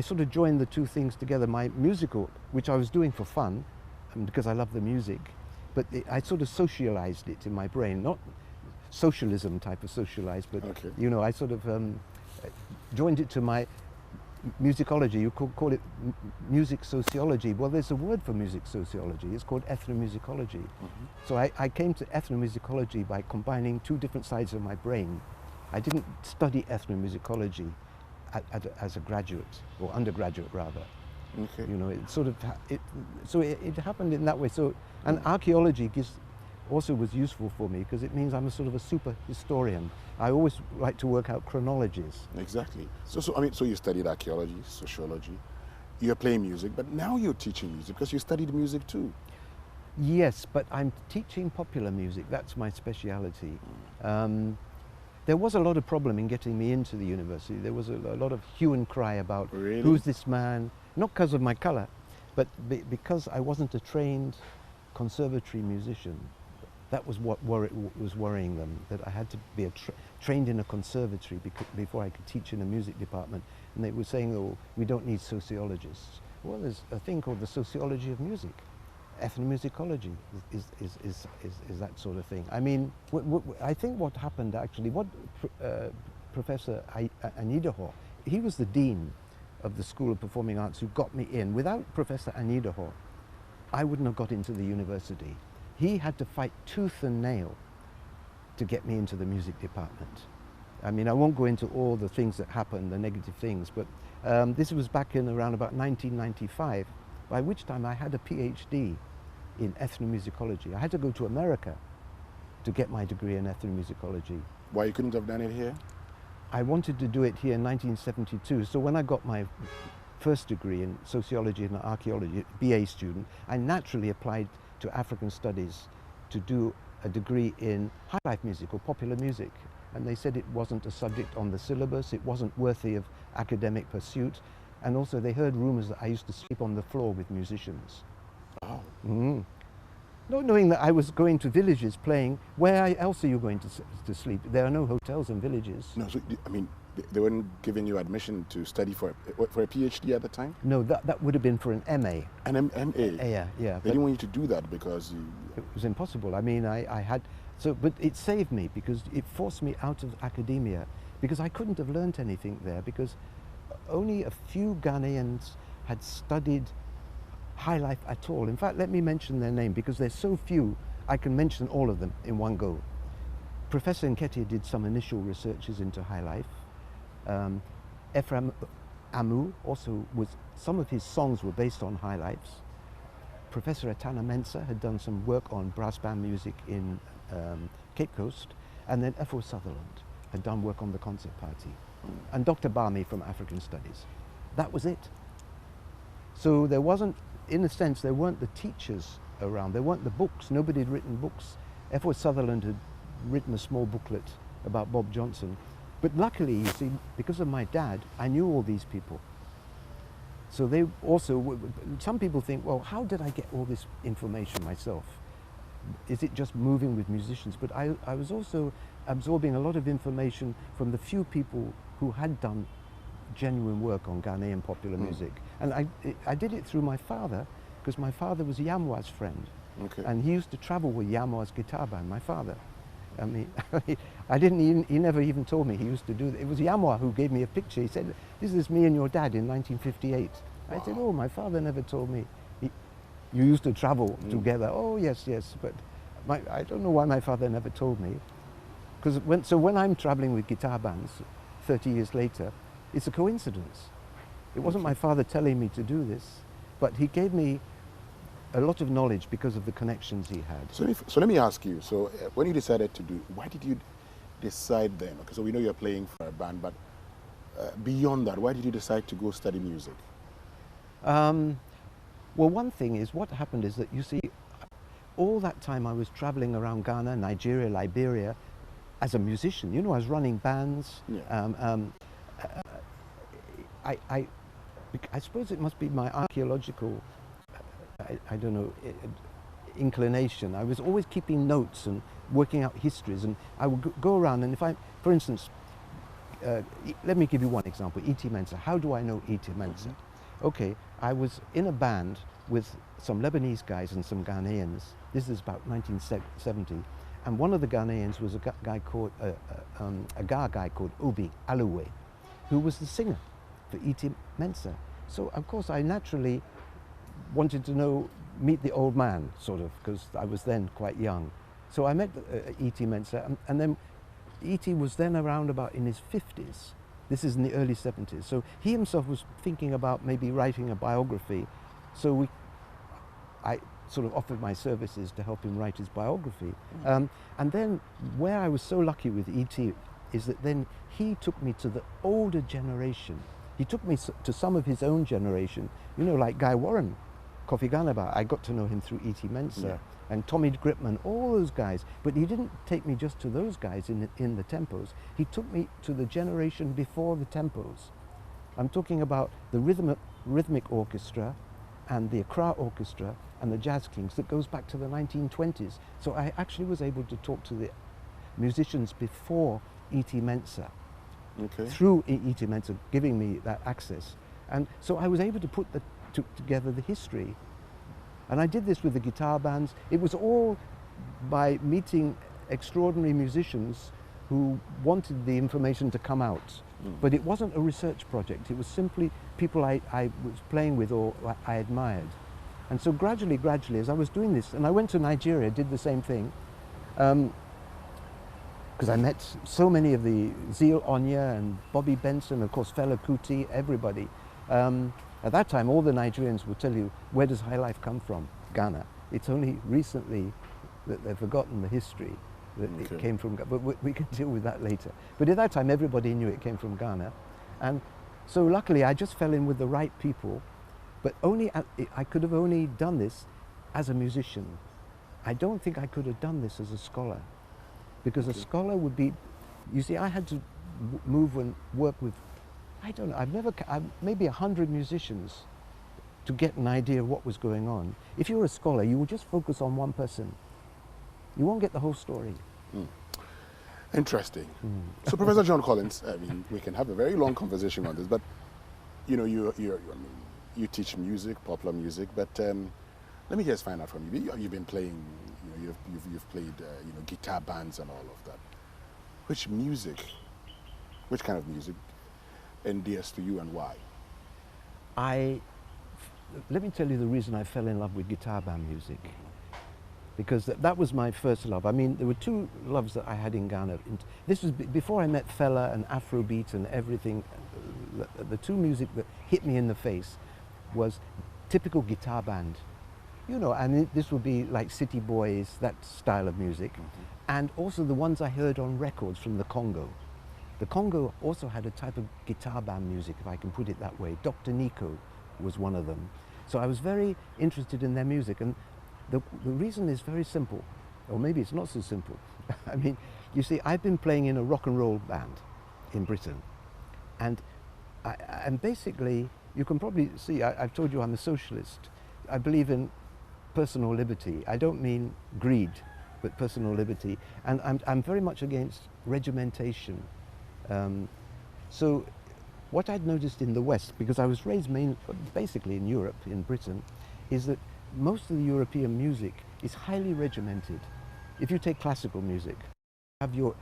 sort of joined the two things together. My musical, which I was doing for fun, because I love the music, but I sort of socialized it in my brain, not socialism type of socialized, but I sort of joined it to my musicology. You could call it music sociology. Well, there's a word for music sociology. It's called ethnomusicology. So I came to ethnomusicology by combining two different sides of my brain. I didn't study ethnomusicology as a graduate, or undergraduate rather. It happened in that way. So, and archaeology also was useful for me because it means I'm a sort of a super historian. I always like to work out chronologies.
Exactly. So you studied archaeology, sociology, you're playing music, but now you're teaching music because you studied music too.
Yes, but I'm teaching popular music. That's my speciality. There was a lot of problem in getting me into the university. There was a lot of hue and cry about who's this man, not because of my color, but because I wasn't a trained conservatory musician. That was what was worrying them, that I had to be trained in a conservatory before I could teach in a music department. And they were saying, oh, we don't need sociologists. Well, there's a thing called the sociology of music. Ethnomusicology is that sort of thing. I mean, I think what happened actually, Professor Anidaho, he was the dean of the School of Performing Arts who got me in. Without Professor Anidaho, I wouldn't have got into the university. He had to fight tooth and nail to get me into the music department. I mean, I won't go into all the things that happened, the negative things, but this was back in around about 1995, by which time I had a PhD in ethnomusicology. I had to go to America to get my degree in ethnomusicology.
Why you couldn't have done it here?
I wanted to do it here in 1972, so when I got my first degree in sociology and archaeology, BA student, I naturally applied to African Studies to do a degree in Highlife music or popular music. And they said it wasn't a subject on the syllabus, it wasn't worthy of academic pursuit. And also they heard rumors that I used to sleep on the floor with musicians.
Oh.
Not knowing that I was going to villages playing. Where else are you going to sleep? There are no hotels in villages.
No, so, I mean, they weren't giving you admission to study for a PhD at the time?
No, that would have been for an MA.
An MA?
Yeah.
They didn't want you to do that because
it was impossible. I mean, I had... but it saved me because it forced me out of academia because I couldn't have learnt anything there because only a few Ghanaians had studied Highlife at all. In fact, let me mention their name because there's so few, I can mention all of them in one go. Professor Nketiah did some initial researches into Highlife. Ephraim Amu also some of his songs were based on Highlifes. Professor Etana Mensah had done some work on brass band music in Cape Coast, and then F.O. Sutherland had done work on the concert party, and Dr. Barmy from African Studies. That was it. So there wasn't, in a sense, there weren't the teachers around, there weren't the books, nobody had written books. F.O. Sutherland had written a small booklet about Bob Johnson. But luckily, you see, because of my dad, I knew all these people. So they also, some people think, well, how did I get all this information myself? Is it just moving with musicians? But I was also absorbing a lot of information from the few people who had done genuine work on Ghanaian popular music. And I did it through my father, because my father was Yamwa's friend.
Okay.
And he used to travel with Yamwa's guitar band, my father. I mean, I didn't even, he never even told me he used to do that. It was Yamwa who gave me a picture. He said, this is me and your dad in 1958. Wow. I said, oh, my father never told me. You used to travel together. Oh, yes, yes. But I don't know why my father never told me. Because when I'm traveling with guitar bands 30 years later, it's a coincidence. It wasn't my father telling me to do this, but he gave me a lot of knowledge because of the connections he had.
So let me ask you, so when you decided to do, why did you decide then? Okay, so we know you're playing for a band, but beyond that, why did you decide to go study music?
Well, one thing is, what happened is that, you see, all that time I was traveling around Ghana, Nigeria, Liberia, as a musician. You know, I was running bands.
Yeah.
I suppose it must be my archaeological, I don't know, inclination. I was always keeping notes and working out histories, and I would go around, and if I, for instance, let me give you one example, E.T. Mensah. How do I know E.T. Mensah? Okay, I was in a band with some Lebanese guys and some Ghanaians. This is about 1970, and one of the Ghanaians was a guy called, a guy called Obi Aluwe, who was the singer for E.T. Mensah. So of course I naturally wanted to meet the old man, sort of, because I was then quite young. So I met E.T. Mensah, and then E.T. was then around about in his 50s. This is in the early 70s. So he himself was thinking about maybe writing a biography. So I sort of offered my services to help him write his biography. And then where I was so lucky with E.T. is that then he took me to the older generation. He took me to some of his own generation, you know, like Guy Warren, Kofi Ganaba. I got to know him through E.T. Mensah, and Tommy Gripman, all those guys. But he didn't take me just to those guys in the tempos. He took me to the generation before the tempos. I'm talking about the rhythmic orchestra and the Accra Orchestra and the Jazz Kings that goes back to the 1920s. So I actually was able to talk to the musicians before E.T. Mensah.
Okay.
Through E.T. Mensah giving me that access. And so I was able to put together the history. And I did this with the guitar bands. It was all by meeting extraordinary musicians who wanted the information to come out. But it wasn't a research project. It was simply people I was playing with or I admired. And so gradually, as I was doing this, and I went to Nigeria, did the same thing, because I met so many of the Zeal Onya and Bobby Benson, of course, Fela Kuti, everybody. At that time, all the Nigerians would tell you, where does Highlife come from? Ghana. It's only recently that they've forgotten the history that it came from Ghana, but we can deal with that later. But at that time, everybody knew it came from Ghana. And so luckily, I just fell in with the right people, but I could have only done this as a musician. I don't think I could have done this as a scholar, because a scholar would be, you see, I had to move and work with, I don't know, maybe 100 musicians to get an idea of what was going on. If you're a scholar, you will just focus on one person. You won't get the whole story.
Interesting. So Professor John Collins, I mean, we can have a very long conversation on this, but you know, you teach music, popular music, but let me just find out from you. You've been playing, you know, you've played, you know, guitar bands and all of that. Which kind of music endears to you and why?
Let me tell you the reason I fell in love with guitar band music. Because that was my first love. I mean, there were two loves that I had in Ghana. This was before I met Fela and Afrobeat and everything. The two music that hit me in the face was typical guitar band. You know, and this would be like City Boys, that style of music. And also the ones I heard on records from the Congo. The Congo also had a type of guitar band music, if I can put it that way. Dr. Nico was one of them. So I was very interested in their music. And the reason is very simple, or maybe it's not so simple. I mean, you see, I've been playing in a rock and roll band in Britain, and basically you can probably see, I've told you I'm a socialist. I believe in personal liberty. I don't mean greed, but personal liberty. And I'm very much against regimentation. So what I'd noticed in the West, because I was raised basically in Europe, in Britain, is that most of the European music is highly regimented. If you take classical music,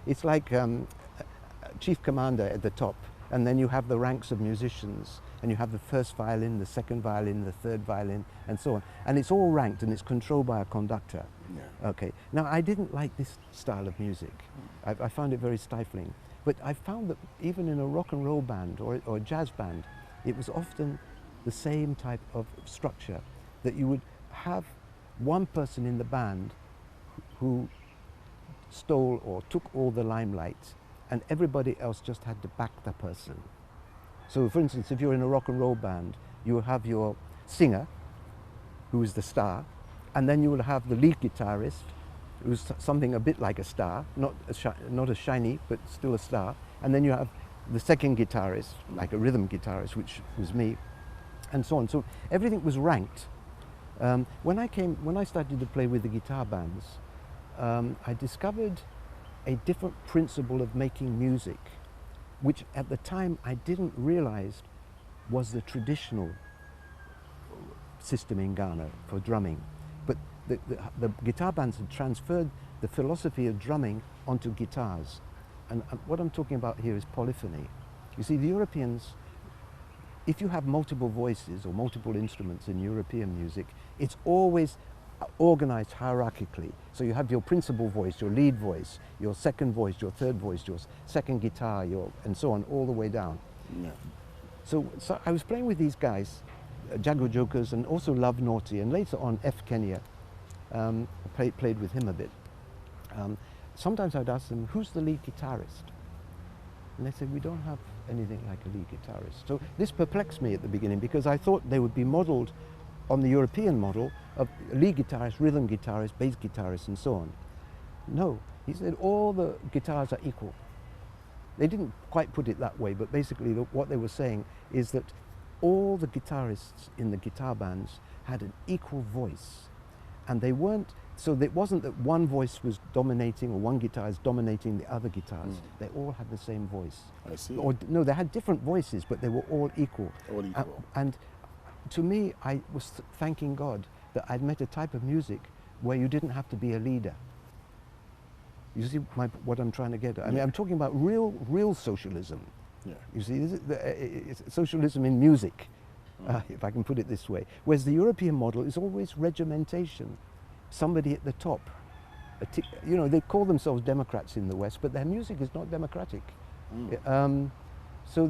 it's like chief commander at the top, and then you have the ranks of musicians, and you have the first violin, the second violin, the third violin, and so on. And it's all ranked, and it's controlled by a conductor. Yeah. Okay. Now, I didn't like this style of music. I found it very stifling. But I found that even in a rock and roll band or a jazz band, it was often the same type of structure, that you would have one person in the band who stole or took all the limelight, and everybody else just had to back the person. So for instance, if you're in a rock and roll band, you will have your singer, who is the star, and then you will have the lead guitarist, who's something a bit like a star, not as shiny, but still a star, and then you have the second guitarist, like a rhythm guitarist, which was me, and so on. So everything was ranked. When I started to play with the guitar bands, I discovered a different principle of making music, which at the time I didn't realize was the traditional system in Ghana for drumming. But the guitar bands had transferred the philosophy of drumming onto guitars. And what I'm talking about here is polyphony. You see, the Europeans, if you have multiple voices or multiple instruments in European music, it's always organized hierarchically. So you have your principal voice, your lead voice, your second voice, your third voice, your second guitar, and so on, all the way down. Yeah. So I was playing with these guys, Jago Jokers, and also Love Naughty, and later on F. Kenya. Played with him a bit. Sometimes I'd ask them, who's the lead guitarist? And they said, we don't have anything like a lead guitarist. So this perplexed me at the beginning, because I thought they would be modeled on the European model of lead guitarist, rhythm guitarist, bass guitarist, and so on. No, he said all the guitars are equal. They didn't quite put it that way, but basically what they were saying is that all the guitarists in the guitar bands had an equal voice. And they weren't, so it wasn't that one voice was dominating or one guitar is dominating the other guitars. They all had the same voice.
I see.
Or no, they had different voices, but they were all equal.
All equal.
And to me, I was thanking God that I'd met a type of music where you didn't have to be a leader. You see what I'm trying to get at? I mean, I'm talking about real socialism. Yeah. You see, it's socialism in music, if I can put it this way. Whereas the European model is always regimentation. Somebody at the top. You know, they call themselves Democrats in the West, but their music is not democratic. So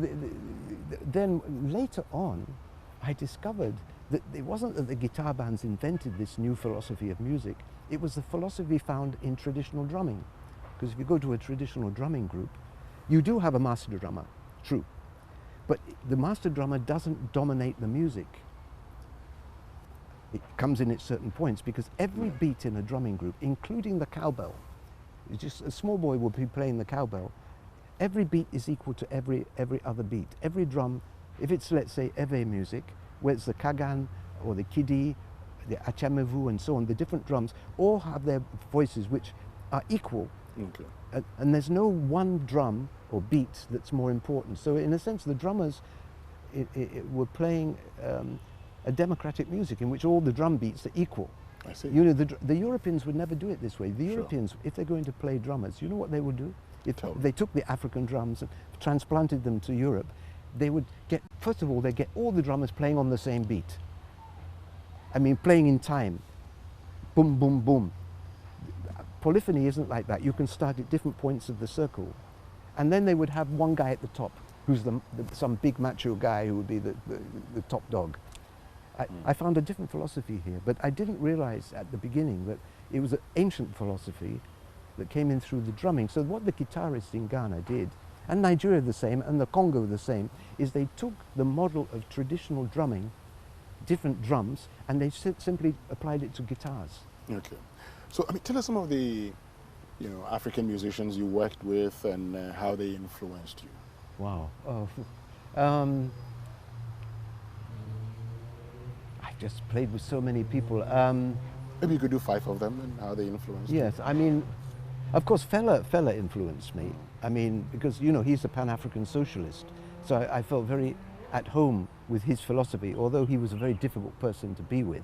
then later on, I discovered that it wasn't that the guitar bands invented this new philosophy of music, it was the philosophy found in traditional drumming. Because if you go to a traditional drumming group, you do have a master drummer, true. But the master drummer doesn't dominate the music. It comes in at certain points, because every beat in a drumming group, including the cowbell, it's just a small boy will be playing the cowbell, every beat is equal to every other beat. Every drum, if it's, let's say, Ewe music, where it's the kagan or the kidi, the achamevu and so on, the different drums all have their voices which are equal. Okay. And there's no one drum or beat that's more important. So in a sense, the drummers were playing a democratic music in which all the drum beats are equal.
I see.
You know, the Europeans would never do it this way. The Europeans, if they're going to play drummers, you know what they would do? If they took the African drums and transplanted them to Europe, they would get, first of all, they get all the drummers playing on the same beat. I mean, playing in time. Boom, boom, boom. Polyphony isn't like that. You can start at different points of the circle. And then they would have one guy at the top, who's some big macho guy who would be the top dog. I found a different philosophy here, but I didn't realize at the beginning that it was an ancient philosophy that came in through the drumming. So what the guitarists in Ghana did, and Nigeria the same, and the Congo the same, is they took the model of traditional drumming, different drums, and they simply applied it to guitars.
Okay. So, I mean, tell us some of the, you know, African musicians you worked with and how they influenced you.
Wow. Oh. I've just played with so many people.
Maybe you could do 5 of them and how they influenced you.
Yes, I mean, of course, Fella influenced me. I mean, because, you know, he's a Pan-African socialist. So I felt very at home with his philosophy, although he was a very difficult person to be with.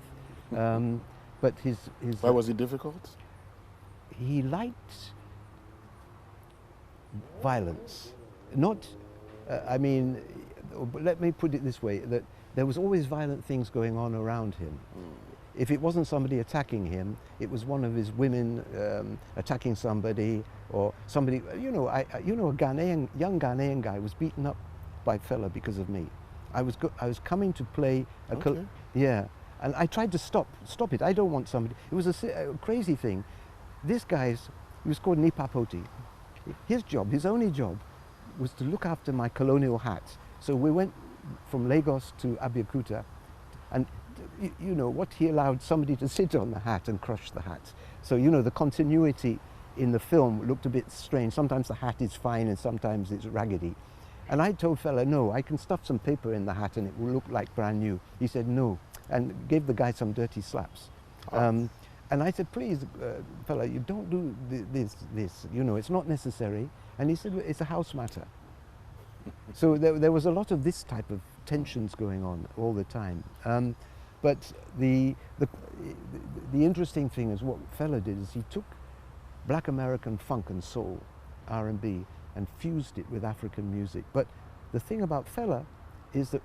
But his
Why was he difficult?
he liked violence. Not, I mean, let me put it this way, that there was always violent things going on around him. If it wasn't somebody attacking him, it was one of his women attacking somebody, or somebody, you know, a young Ghanaian guy was beaten up by Fella because of me. I was coming to play a
Okay.
yeah, and I tried to stop it. I don't want somebody. It was a crazy thing. This guy's, he was called Nipapoti. His job, his only job, was to look after my colonial hat. So we went from Lagos to Abeokuta, and you know what, he allowed somebody to sit on the hat and crush the hat. So you know the continuity in the film looked a bit strange. Sometimes the hat is fine and sometimes it's raggedy. And I told Fella, no, I can stuff some paper in the hat and it will look like brand new. He said no, and gave the guy some dirty slaps. And I said, please, Fella, you don't do this, you know, it's not necessary. And he said, it's a house matter. So there was a lot of this type of tensions going on all the time. But the interesting thing is what Fella did is he took Black American funk and soul, R&B, and fused it with African music. But the thing about Fella is that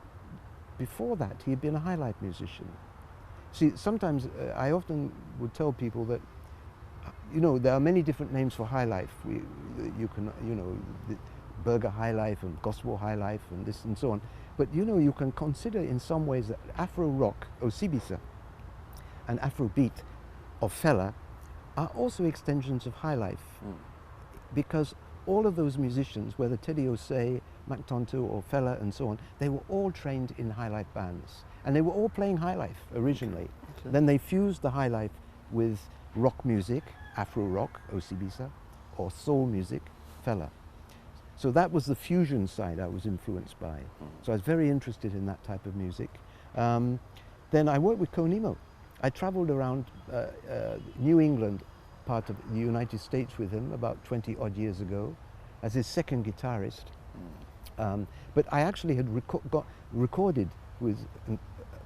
before that he had been a Highlife musician. See, sometimes I often would tell people that, you know, there are many different names for Highlife. You can, you know, Burger Highlife and Gospel Highlife and this and so on. But you know, you can consider in some ways that Afro rock, Osibisa, and Afro beat of Fella are also extensions of Highlife, because all of those musicians, whether Teddy Osei, Mac Tonto or Fella and so on, they were all trained in Highlife bands. And they were all playing Highlife originally. Okay. Then they fused the Highlife with rock music, Afro rock, Osibisa, or soul music, Fella. So that was the fusion side I was influenced by. So I was very interested in that type of music. Then I worked with Konimo. I traveled around New England, part of the United States with him about 20 odd years ago as his second guitarist. But I actually had recorded with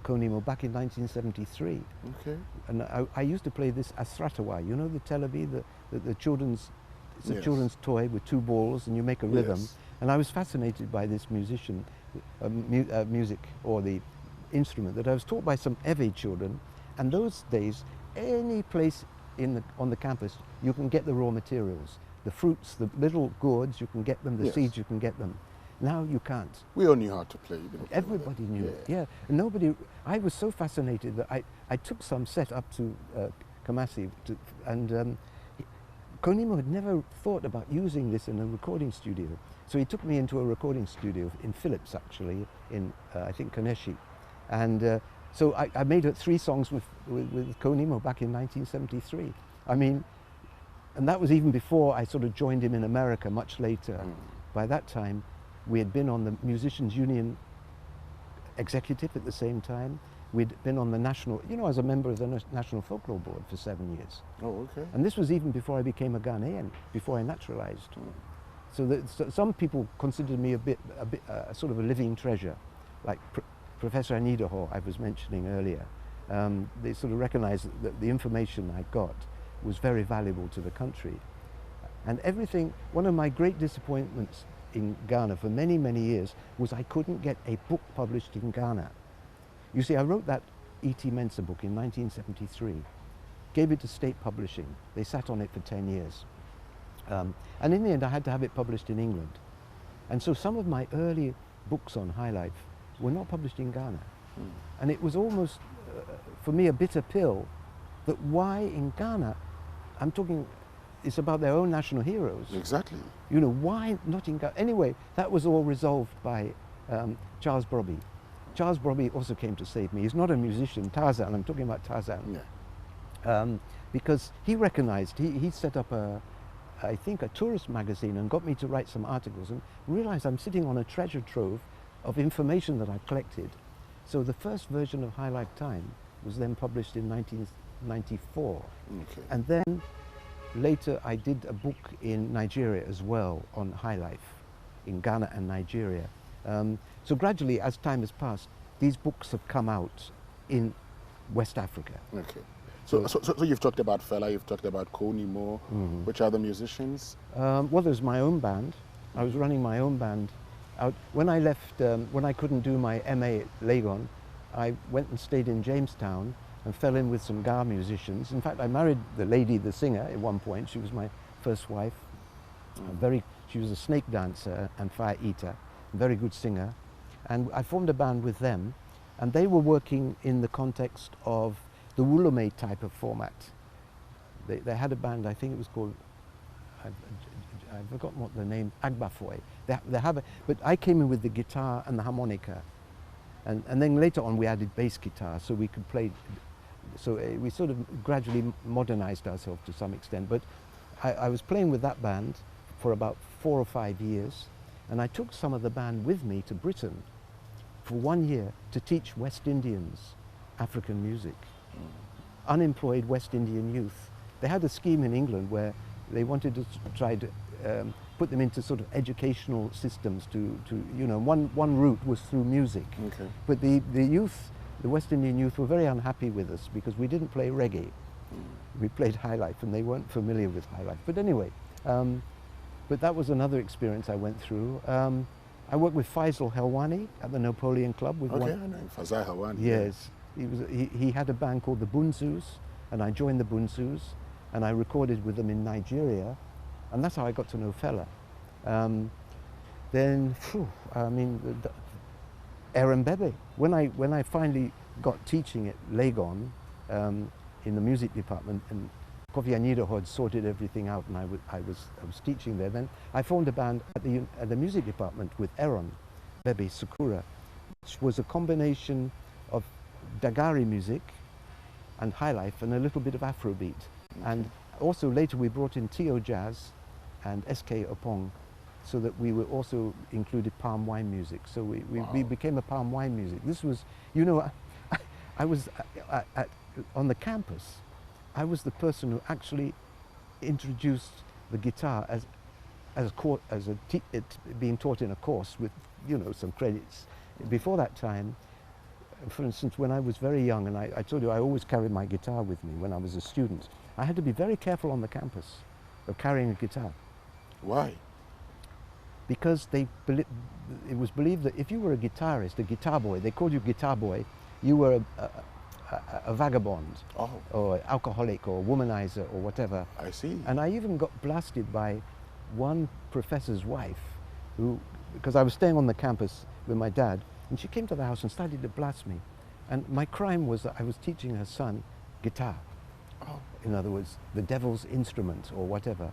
Konimo back in 1973. Okay. And I used to play this Asratawa, you know, the telebi, the children's, it's a children's toy with 2 balls and you make a rhythm. Yes. And I was fascinated by this musician, music, or the instrument that I was taught by some Ewe children. And those days, any place on the campus, you can get the raw materials. The fruits, the little gourds, you can get them, the seeds, you can get them. Now you can't.
We all knew how to play.
Everybody knew it, yeah. And nobody, I was so fascinated that I took some set up to Kumasi, and Konimo had never thought about using this in a recording studio. So he took me into a recording studio in Phillips, actually, in, I think, Kaneshi. And so I made 3 songs with Konimo back in 1973. I mean, and that was even before I sort of joined him in America, much later. By that time, we had been on the Musicians Union executive at the same time. We'd been on the national, you know, as a member of the National Folklore Board for 7 years.
Oh, okay.
And this was even before I became a Ghanaian, before I naturalized. So some people considered me a bit sort of a living treasure, like Professor Anita Hall I was mentioning earlier. They sort of recognized that the information I got was very valuable to the country. And everything, one of my great disappointments in Ghana for many, many years was I couldn't get a book published in Ghana. You see, I wrote that E.T. Mensah book in 1973, gave it to State Publishing. They sat on it for 10 years. And in the end, I had to have it published in England. And so some of my early books on Highlife were not published in Ghana. And it was almost, for me, a bitter pill that why in Ghana, I'm talking, it's about their own national heroes.
Exactly.
You know, why not in Ghana? Anyway, that was all resolved by Charles Brobby. Charles Brobby also came to save me. He's not a musician, Tarzan, I'm talking about Tarzan. Yeah. Because he recognized, he set up I think a tourist magazine and got me to write some articles and realized I'm sitting on a treasure trove of information that I've collected. So the first version of Highlife Time was then published in 1994.
Okay.
And then later I did a book in Nigeria as well on Highlife, in Ghana and Nigeria. So gradually, as time has passed, these books have come out in West Africa.
Okay. So you've talked about Fela, you've talked about Konimo. Which other musicians?
Well, there's my own band. I was running my own band out. When I left, when I couldn't do my MA at Legon, I went and stayed in Jamestown and fell in with some Ga musicians. In fact, I married the lady, the singer, at one point. She was my first wife. She was a snake dancer and fire eater, a very good singer. And I formed a band with them, and they were working in the context of the Wulome type of format. They had a band, I think it was called, I've forgotten what the name, Agbafoy. But I came in with the guitar and the harmonica. And then later on we added bass guitar so we could play. So we sort of gradually modernized ourselves to some extent. But I was playing with that band for about 4 or 5 years. And I took some of the band with me to Britain for 1 year to teach West Indians African music. Unemployed West Indian youth. They had a scheme in England where they wanted to try to put them into sort of educational systems to you know, one route was through music.
Okay.
But the youth, the West Indian youth, were very unhappy with us because we didn't play reggae. We played Highlife, and they weren't familiar with Highlife. But anyway, but that was another experience I went through. I worked with Faisal Helwani at the Napoleon Club. With
Okay, I know Faisal Helwani.
Yes, he had a band called the Bunzus, and I joined the Bunzus, and I recorded with them in Nigeria, and that's how I got to know Fela. Then, I mean, Aaron Bebe. When I finally got teaching at Legon in the music department, and Kofi Anyido had sorted everything out, and I was teaching there. Then I formed a band at the music department with Aaron Bebe Sakura, which was a combination of Dagari music and Highlife and a little bit of Afrobeat. And also later we brought in Tio Jazz and SK Opong, so that we were also included palm wine music. So we became a palm wine music. This was, you know, I was on the campus. I was the person who actually introduced the guitar as being taught in a course with, you know, some credits. Before that time, for instance, when I was very young, and I told you I always carried my guitar with me when I was a student, I had to be very careful on the campus of carrying a guitar.
Why?
Because it was believed that if you were a guitarist, a guitar boy, they called you guitar boy, you were a vagabond, or alcoholic, or womanizer, or whatever.
I see.
And I even got blasted by one professor's wife, because I was staying on the campus with my dad, and she came to the house and started to blast me. And my crime was that I was teaching her son guitar. In other words, the devil's instrument, or whatever.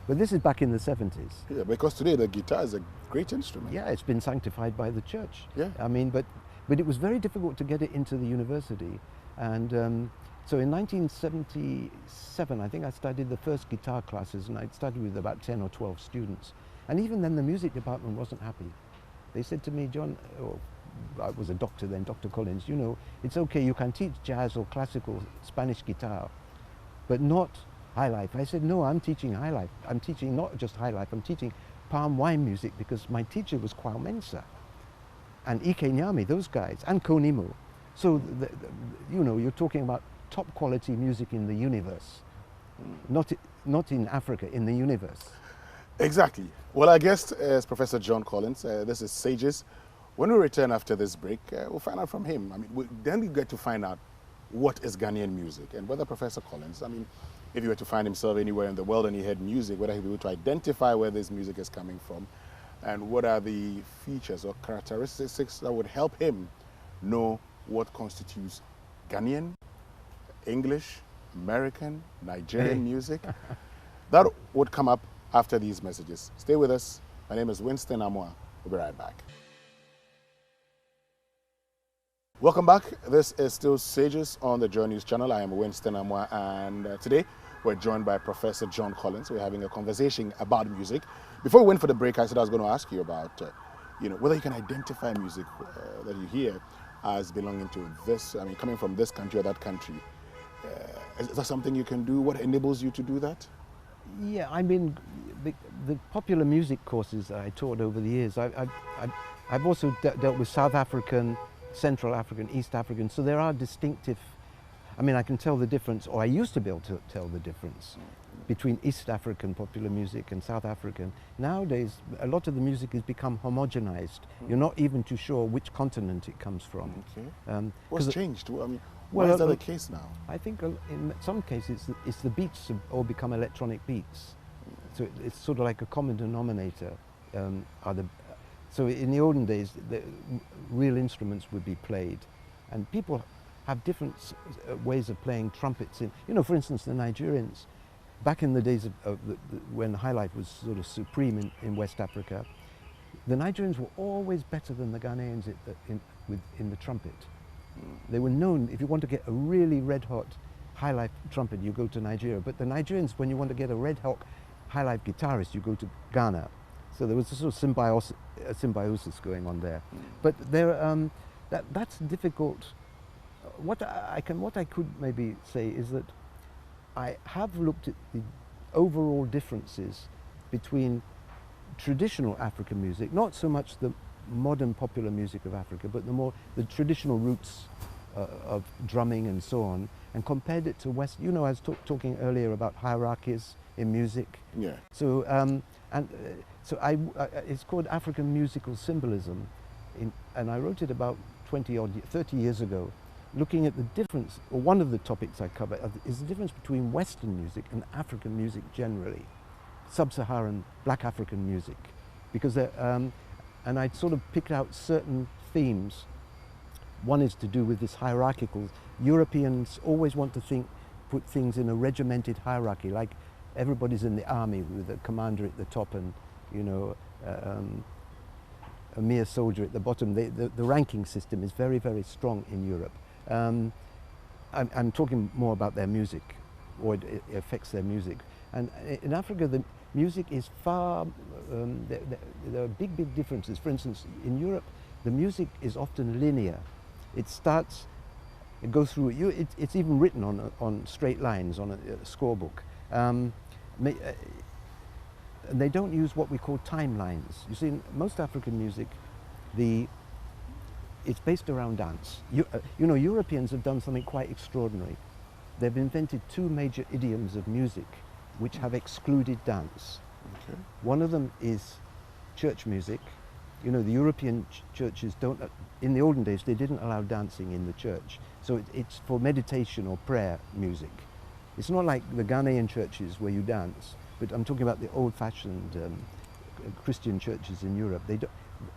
But this is back in the 70s.
Yeah, because today the guitar is a great instrument.
Yeah, it's been sanctified by the church.
Yeah.
I mean, but it was very difficult to get it into the university. And so in 1977, I think I started the first guitar classes, and I started with about 10 or 12 students. And even then the music department wasn't happy. They said to me, John, I was a doctor then, Dr. Collins, you know, it's okay, you can teach jazz or classical Spanish guitar, but not Highlife. I said, no, I'm teaching Highlife. I'm teaching not just Highlife, I'm teaching palm wine music, because my teacher was Kwao Mensah and Ike Nyami, those guys, and Konimo. So, you know, you're talking about top quality music in the universe, not in Africa, in the universe.
Exactly. Well, our guest is Professor John Collins. This is Sages. When we return after this break, we'll find out from him. I mean, then we get to find out what is Ghanaian music, and whether Professor Collins, I mean, if he were to find himself anywhere in the world and he heard music, whether he'd be able to identify where this music is coming from, and what are the features or characteristics that would help him know what constitutes Ghanaian, English, American, Nigerian music. That would come up after these messages. Stay with us. My name is Winston Amoah. We'll be right back. Welcome back. This is still Sages on the JoyNews channel. I am Winston Amoah, and today we're joined by Professor John Collins. We're having a conversation about music. Before we went for the break, I said I was going to ask you about, you know, whether you can identify music that you hear as belonging to this, I mean, coming from this country or that country. Is that something you can do? What enables you to do that?
Yeah, I mean, the popular music courses I taught over the years, I've also dealt with South African, Central African, East African, so there are distinctive, I mean, I can tell the difference, or I used to be able to tell the difference between East African popular music and South African. Nowadays, a lot of the music has become homogenized. You're not even too sure which continent it comes from.
Okay. What's changed? I mean, why
well,
is that the case now?
I think in some cases it's the beats have all become electronic beats. So it's sort of like a common denominator. So in the olden days, the real instruments would be played, and people have different ways of playing trumpets. For instance, the Nigerians, back in the days when Highlife was sort of supreme in West Africa, the Nigerians were always better than the Ghanaians in the trumpet. They were known, if you want to get a really red-hot Highlife trumpet, you go to Nigeria. But the Nigerians, when you want to get a red-hot Highlife guitarist, you go to Ghana. So there was a sort of symbiosis going on there. But that's difficult. What I could maybe say is that I have looked at the overall differences between traditional African music, not so much the modern popular music of Africa, but the traditional roots of drumming and so on, and compared it to West. I was talking earlier about hierarchies in music.
Yeah.
So it's called African musical symbolism, and I wrote it about 30 years ago, looking at the difference, or one of the topics I cover is the difference between Western music and African music generally, sub-Saharan Black African music, because and I sort of picked out certain themes. One is to do with this hierarchical. Europeans always want to put things in a regimented hierarchy, like everybody's in the army with a commander at the top and, a mere soldier at the bottom. The ranking system is very, very strong in Europe. I'm talking more about their music, or it affects their music. And in Africa, the music is far, there are big, big differences. For instance, in Europe, the music is often linear. It starts, it goes through, it's even written on straight lines on a scorebook. And they don't use what we call timelines. You see, in most African music, it's based around dance. Europeans have done something quite extraordinary. They've invented two major idioms of music which have excluded dance.
Okay.
One of them is church music. The European churches in the olden days, they didn't allow dancing in the church. So it's for meditation or prayer music. It's not like the Ghanaian churches where you dance, but I'm talking about the old-fashioned Christian churches in Europe.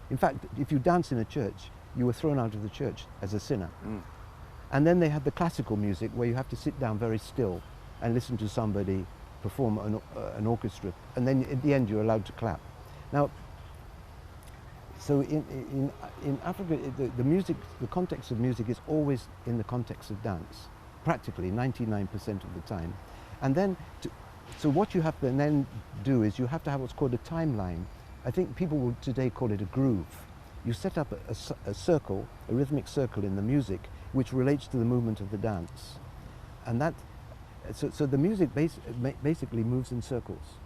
In fact, if you dance in a church, you were thrown out of the church as a sinner. And then they had the classical music where you have to sit down very still and listen to somebody perform an orchestra, and then at the end you're allowed to clap. Now, so in Africa, the music, the context of music is always in the context of dance, practically 99% of the time. And then, so what you have to then do is you have to have what's called a timeline. I think people would today call it a groove. You set up a circle, a rhythmic circle in the music, which relates to the movement of the dance. And so the music basically moves in circles.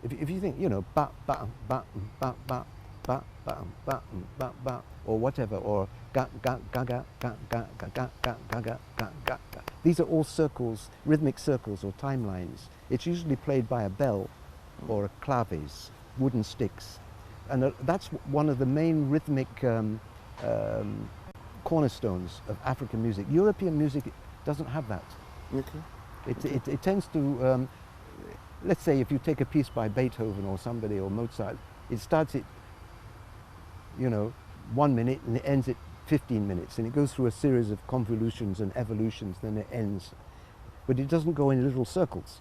If you think, ba ba ba ba ba ba ba ba ba ba, or whatever, or ga ga ga ga ga ga ga ga ga ga ga ga ga. These are all circles, rhythmic circles or timelines. It's usually played by a bell or a claves, wooden sticks. And that's one of the main rhythmic cornerstones of African music. European music doesn't have that.
Okay.
It tends to, let's say if you take a piece by Beethoven or somebody or Mozart, it starts at, 1 minute and it ends at 15 minutes, and it goes through a series of convolutions and evolutions, then it ends. But it doesn't go in little circles,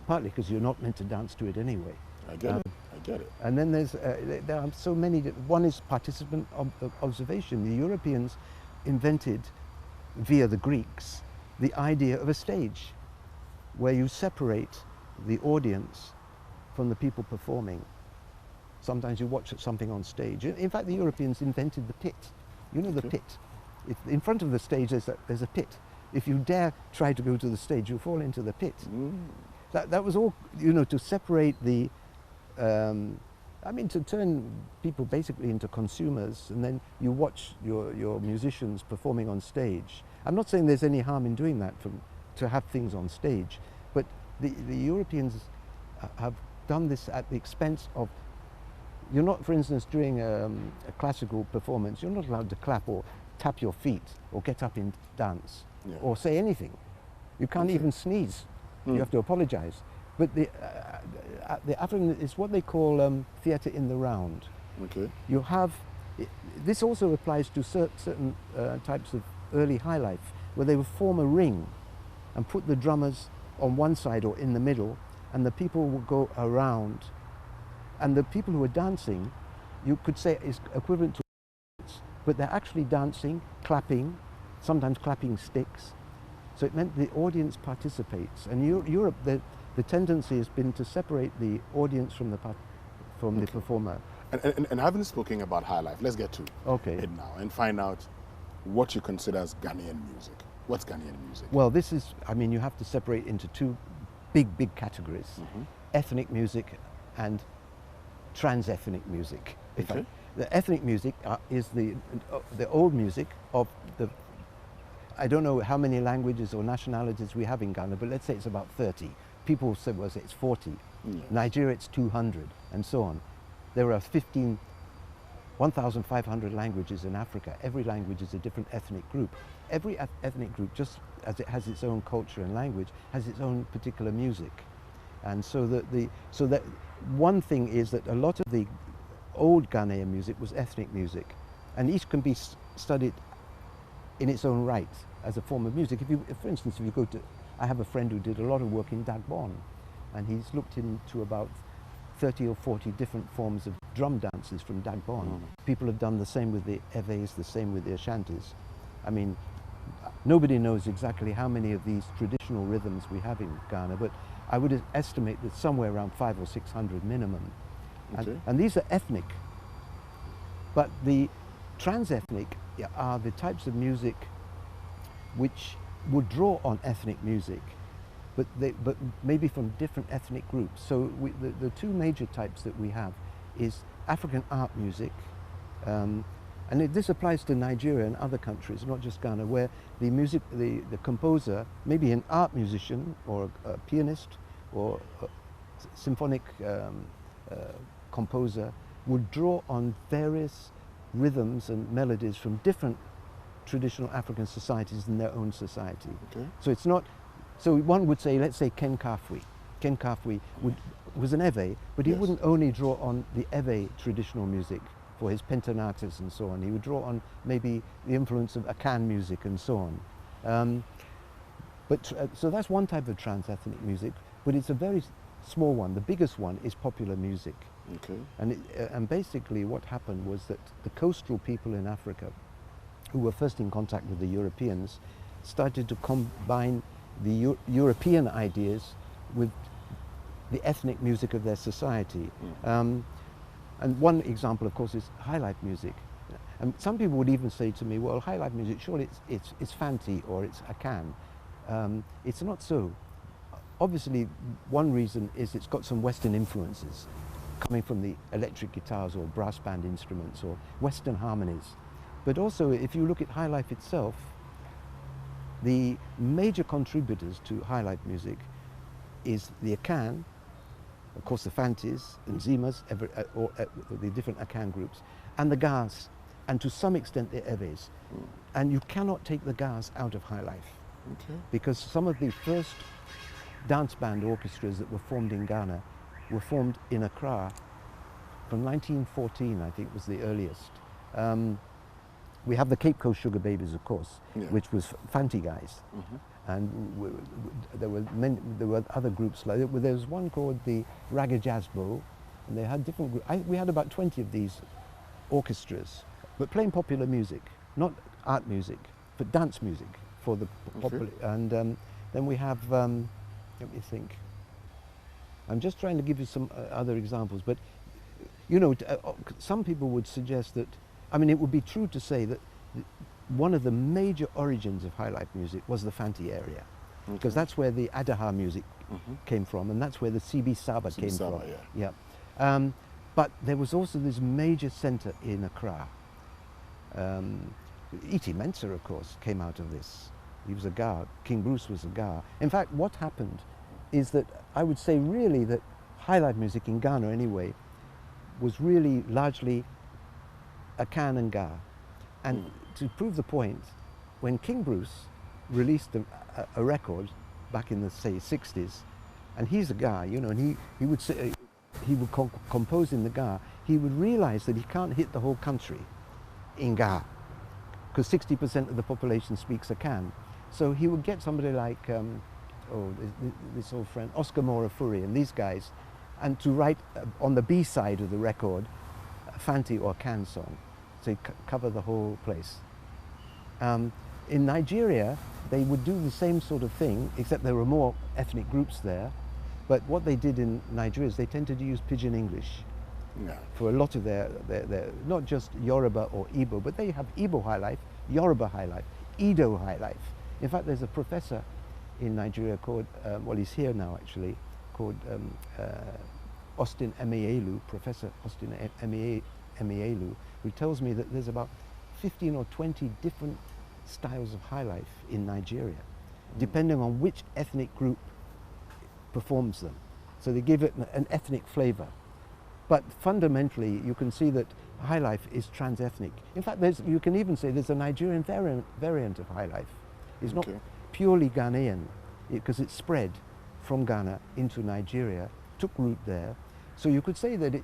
partly because you're not meant to dance to it anyway.
I get it.
And then there are so many. One is participant observation. The Europeans invented, via the Greeks, the idea of a stage, where you separate the audience from the people performing. Sometimes you watch something on stage. In fact, the Europeans invented the pit. You know, the
Okay.
pit. In front of the stage, there's a pit. If you dare try to go to the stage, you'll fall into the pit. That was all, you know, to separate the, I mean, to turn people basically into consumers, and then you watch your musicians performing on stage. I'm not saying there's any harm in doing that, to have things on stage, but the Europeans have done this at the expense of, you're not, for instance, during a classical performance, you're not allowed to clap or tap your feet or get up and dance or say anything. You can't even sneeze. You have to apologize. But the African, it's what they call theatre in the round.
Okay.
You have, this also applies to certain types of early high life, where they would form a ring and put the drummers on one side or in the middle, and the people would go around. And the people who are dancing, you could say, is equivalent to, but they're actually dancing, clapping, sometimes clapping sticks. So it meant the audience participates. And Europe, the tendency has been to separate the audience from the performer.
And having spoken about high life, let's get to it now and find out what you consider as Ghanaian music. What's Ghanaian music?
Well, this is, I mean, you have to separate into two big categories. Ethnic music and transethnic music.
Okay.
The ethnic music is the old music of the, I don't know how many languages or nationalities we have in Ghana, but let's say it's about 30. People say, well, it's 40. Nigeria, it's 200, and so on. There are 1,500 languages in Africa. Every language is a different ethnic group. Every ethnic group, just as it has its own culture and language, has its own particular music. And so that one thing is that a lot of the old Ghanaian music was ethnic music, and each can be studied in its own right as a form of music. For instance, if you go to, I have a friend who did a lot of work in Dagbon, and he's looked into about 30 or 40 different forms of drum dances from Dagbon. People have done the same with the Eves, the same with the Ashantis. I mean, nobody knows exactly how many of these traditional rhythms we have in Ghana, but I would estimate that somewhere around 500 or 600 minimum. And these are ethnic. But the transethnic are the types of music which would draw on ethnic music, but maybe from different ethnic groups. So the two major types that we have is African art music, and this applies to Nigeria and other countries, not just Ghana, where the composer, maybe an art musician or a pianist or a symphonic composer, would draw on various rhythms and melodies from different traditional African societies in their own society. So it's not, so one would say, let's say Ken Kafui. Ken Kafui was an Ewe, but he wouldn't only draw on the Ewe traditional music for his pentanatas and so on. He would draw on maybe the influence of Akan music and so on. So that's one type of transethnic music, but it's a very small one. The biggest one is popular music. And basically what happened was that the coastal people in Africa, who were first in contact with the Europeans, started to combine the European ideas with the ethnic music of their society. And one example, of course, is Highlife music. And some people would even say to me, well, Highlife music, surely it's Fanti or it's Akan. It's not so. Obviously, one reason is it's got some Western influences coming from the electric guitars or brass band instruments or Western harmonies. But also, if you look at Highlife itself, the major contributors to Highlife music is the Akan, of course the Fantis and Zimas, the different Akan groups, and the Gas, and to some extent the Eves. And you cannot take the Gas out of Highlife, because some of the first dance band orchestras that were formed in Ghana were formed in Accra from 1914, I think was the earliest. We have the Cape Coast Sugar Babies, of course, which was Fanti guys. And there were other groups like that. There was one called the Raga Jazzbo, and they had different groups. We had about 20 of these orchestras, but playing popular music, not art music, but dance music for the popular. And then we have, let me think. I'm just trying to give you some other examples, but you know, some people would suggest that, I mean, it would be true to say that one of the major origins of Highlife music was the Fanti area, because that's where the Adaha music came from, and that's where the CB Saba came from. Yeah. But there was also this major center in Accra. E.T. Mensah, of course, came out of this. He was a Ga. King Bruce was a Ga. In fact, what happened is that I would say really that Highlife music in Ghana anyway was really largely Akan and Ga. And to prove the point, when King Bruce released a record back in the, say, 60s, and he's a Ga, you know, and he would say, he would compose in the Ga, he would realize that he can't hit the whole country in Ga, because 60% of the population speaks Akan. So he would get somebody like, this old friend, Oscar Morafuri, and these guys, and to write on the B side of the record, a Fanti or Akan song, so he'd cover the whole place. In Nigeria, they would do the same sort of thing, except there were more ethnic groups there. But what they did in Nigeria is they tended to use Pidgin English for a lot of their, not just Yoruba or Igbo, but they have Igbo Highlife, Yoruba Highlife, Edo Highlife. In fact, there's a professor in Nigeria called, well, he's here now actually, called Austin Emeelu, Professor Austin Emeelu, who tells me that there's about 15 or 20 different styles of Highlife in Nigeria, depending on which ethnic group performs them. So they give it an ethnic flavor. But fundamentally, you can see that Highlife is transethnic. In fact, you can even say there's a Nigerian variant of Highlife. It's not purely Ghanaian, because it spread from Ghana into Nigeria, took root there. So you could say that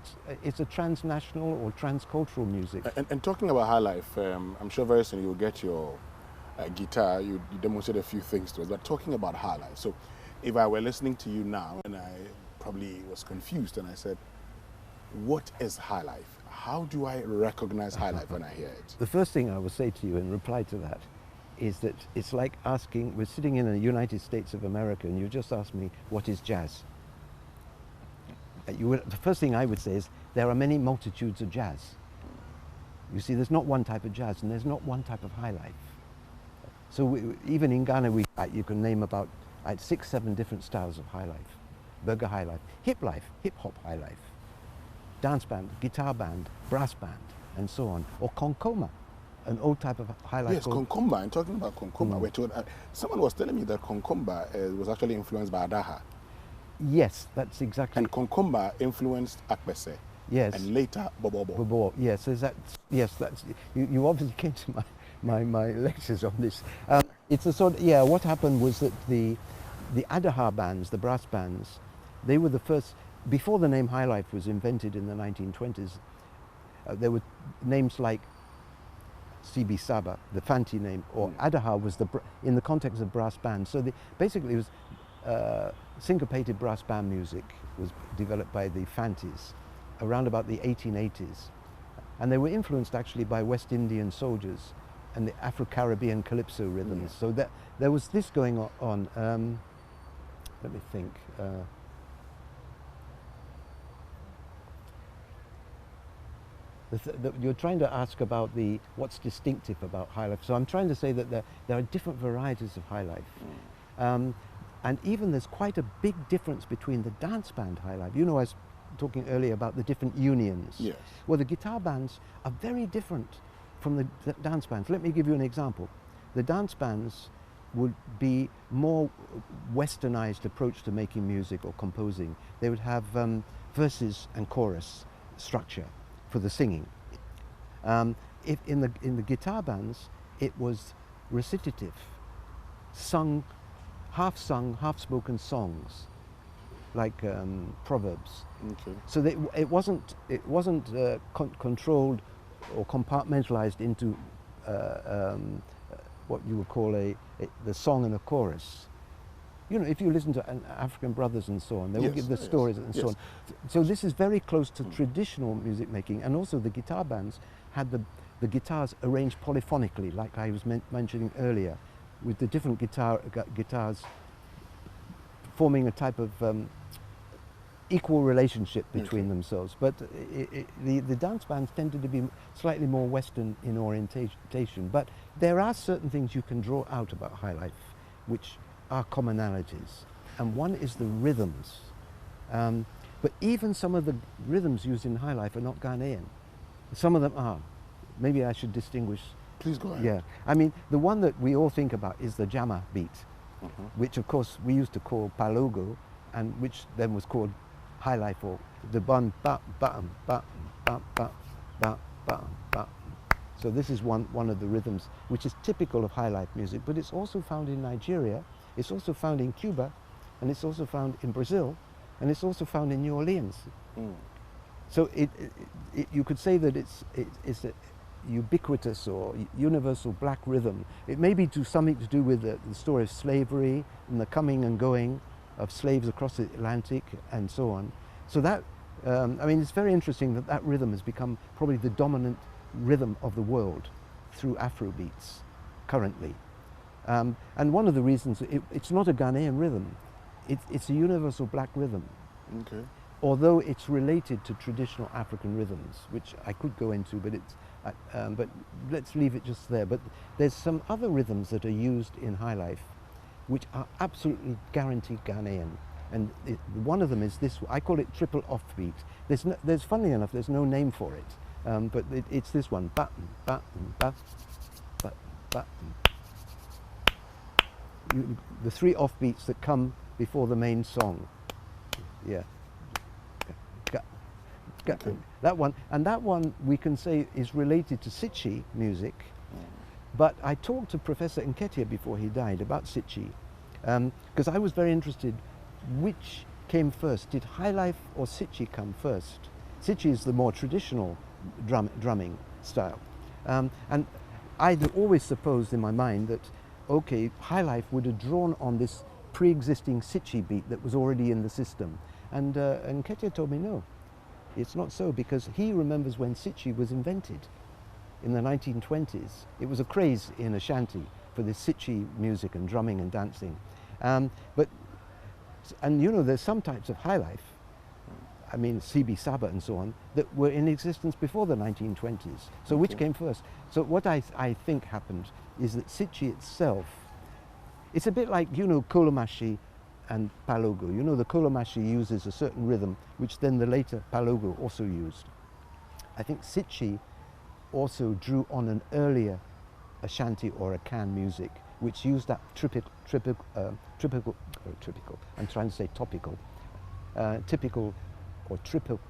it's a transnational or transcultural music.
And talking about Highlife, I'm sure very soon you'll get your guitar. You demonstrate a few things to us. But talking about Highlife, so if I were listening to you now and I probably was confused and I said, what is Highlife? How do I recognize Highlife when I hear it?
The first thing I will say to you in reply to that is that it's like asking, we're sitting in the United States of America and you just asked me, what is jazz? The first thing I would say is there are many multitudes of jazz. You see, there's not one type of jazz and there's not one type of Highlife. So even in Ghana, you can name about 6, 7 different styles of Highlife. Burger Highlife, hip hop Highlife, dance band, guitar band, brass band, and so on. Or konkoma, an old type of Highlife.
Yes, konkomba. I'm talking about konkomba. Someone was telling me that konkomba was actually influenced by Adaha.
Yes, that's exactly.
And konkomba influenced Akpese.
Yes.
And later Bobobo.
Bobo. Yes, that's. You obviously came to my lectures on this. It's a sort of, what happened was that the Adaha bands, the brass bands, they were the first, before the name Highlife was invented in the 1920s, there were names like CB Saba, the Fanti name, or Adaha was in the context of brass bands. So basically it was syncopated brass band music was developed by the Fantis around about the 1880s. And they were influenced actually by West Indian soldiers and the Afro-Caribbean calypso rhythms. So there was this going on. Let me think. You're trying to ask about what's distinctive about Highlife. So I'm trying to say that there are different varieties of Highlife. And even there's quite a big difference between the dance band Highlife. You know, I was talking earlier about the different unions.
Yes.
Well, the guitar bands are very different from the dance bands. Let me give you an example. The dance bands would be more westernized approach to making music or composing. They would have verses and chorus structure for the singing. If in the guitar bands, it was recitative, half sung, half spoken songs, like proverbs.
Okay.
So it wasn't controlled or compartmentalized into what you would call the song and a chorus. You know, if you listen to African Brothers and so on, they will give the stories and so on. So this is very close to traditional music making, and also the guitar bands had the guitars arranged polyphonically, like I was mentioning earlier, with the different guitars forming a type of equal relationship between
Okay.
themselves. But the dance bands tended to be slightly more Western in orientation. But there are certain things you can draw out about Highlife, which are commonalities. And one is the rhythms. But even some of the rhythms used in Highlife are not Ghanaian. Some of them are. Maybe I should distinguish.
Please go ahead.
Yeah, I mean, the one that we all think about is the Jama beat, which of course we used to call Palogo, and which then was called Highlife, or the bun ba ba ba ba ba ba ba ba. So this is one of the rhythms which is typical of Highlife music, but it's also found in Nigeria, it's also found in Cuba, and it's also found in Brazil, and it's also found in New Orleans. So you could say that it's a ubiquitous or universal black rhythm. It may be something to do with the story of slavery and the coming and going of slaves across the Atlantic and so on. So that, I mean, it's very interesting that that rhythm has become probably the dominant rhythm of the world through Afrobeats currently. And one of the reasons, it's not a Ghanaian rhythm, it's a universal black rhythm.
Okay.
Although it's related to traditional African rhythms, which I could go into, but but let's leave it just there. But there's some other rhythms that are used in Highlife, which are absolutely guaranteed Ghanaian. And one of them is this. I call it triple offbeat. Funnily enough, there's no name for it, but it's this one. Button, button, button. The three offbeats that come before the main song. Yeah.
Okay.
That one, and that one we can say is related to Sitchi music. But I talked to Professor Nketiah before he died about Sitchi, because I was very interested which came first. Did Highlife or Sitchi come first? Sitchi is the more traditional drumming style. And I'd always supposed in my mind that, okay, Highlife would have drawn on this pre-existing Sitchi beat that was already in the system. And Nketiah told me no. It's not so, because he remembers when Sitchi was invented in the 1920s. It was a craze in Ashanti for this Sitchi music and drumming and dancing. And you know, there's some types of Highlife, I mean, CB Saba and so on, that were in existence before the 1920s. So which came first? So what I think happened is that Sitchi itself, it's a bit like, you know, Kolomashi and Palogo. You know, the Kolomashi uses a certain rhythm, which then the later Palogo also used. I think Sitchi also drew on an earlier Ashanti or Akan music, which used that typical, I'm trying to say topical, typical or triple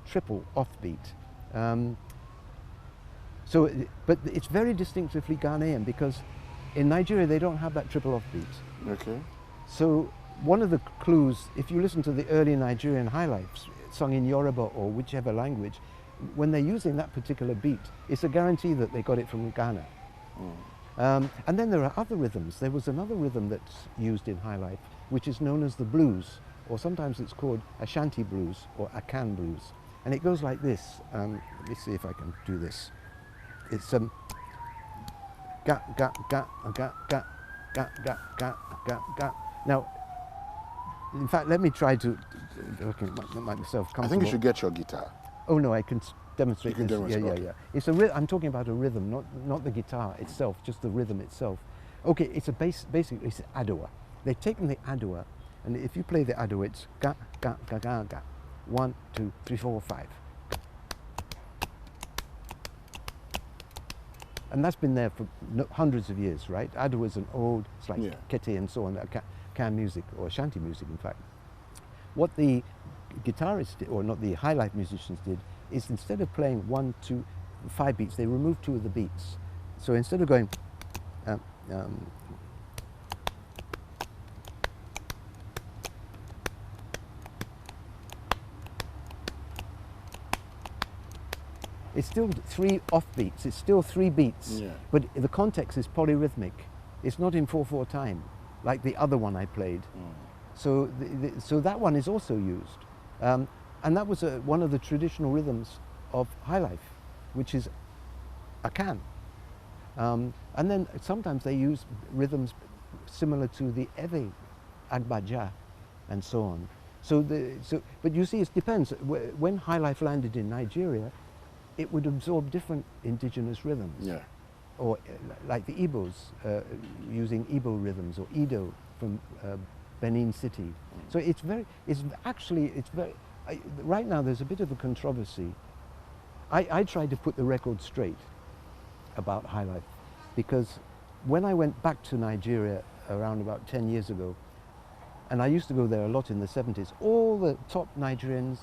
offbeat. But it's very distinctively Ghanaian, because in Nigeria they don't have that triple offbeat.
Okay.
So one of the clues, if you listen to the early Nigerian Highlifes sung in Yoruba or whichever language, when they're using that particular beat, it's a guarantee that they got it from Ghana. And then there are other rhythms. There was another rhythm that's used in Highlife, which is known as the blues, or sometimes it's called Ashanti blues or Akan blues. And it goes like this. Let me see if I can do this. It's ga ga ga ga ga ga ga ga ga ga. Now, in fact, let me try to make myself comfortable.
I think you should get your guitar.
Oh no, I can demonstrate.
You can
this.
demonstrate.
Yeah. It's I'm talking about a rhythm, not the guitar itself, just the rhythm itself. Okay, it's basically it's Adowa. They've taken the Adowa, and if you play the Adowa, it's ga ga ga ga ga. 1, 2, 3, 4, 5. And that's been there for hundreds of years, right? Adowa is an old, it's like Kete and so on, Can music, or Ashanti music, in fact. What the guitarists did, or not the Highlife musicians did, is instead of playing 1, 2, 5 beats, they removed 2 of the beats. So instead of going, it's still 3 off beats, it's still 3 beats, but the context is polyrhythmic. It's not in 4/4 time, like the other one I played. So, so that one is also used. And that was one of the traditional rhythms of Highlife, which is Akan. And then sometimes they use rhythms similar to the Ewe, Agbaja, and so on. But you see, it depends. When Highlife landed in Nigeria, it would absorb different indigenous rhythms.
Yeah.
Or like the Igbos, using Igbo rhythms, or Ido from Benin City. So it's very, right now there's a bit of a controversy. I tried to put the record straight about Highlife, because when I went back to Nigeria around about 10 years ago, and I used to go there a lot in the 70s, all the top Nigerians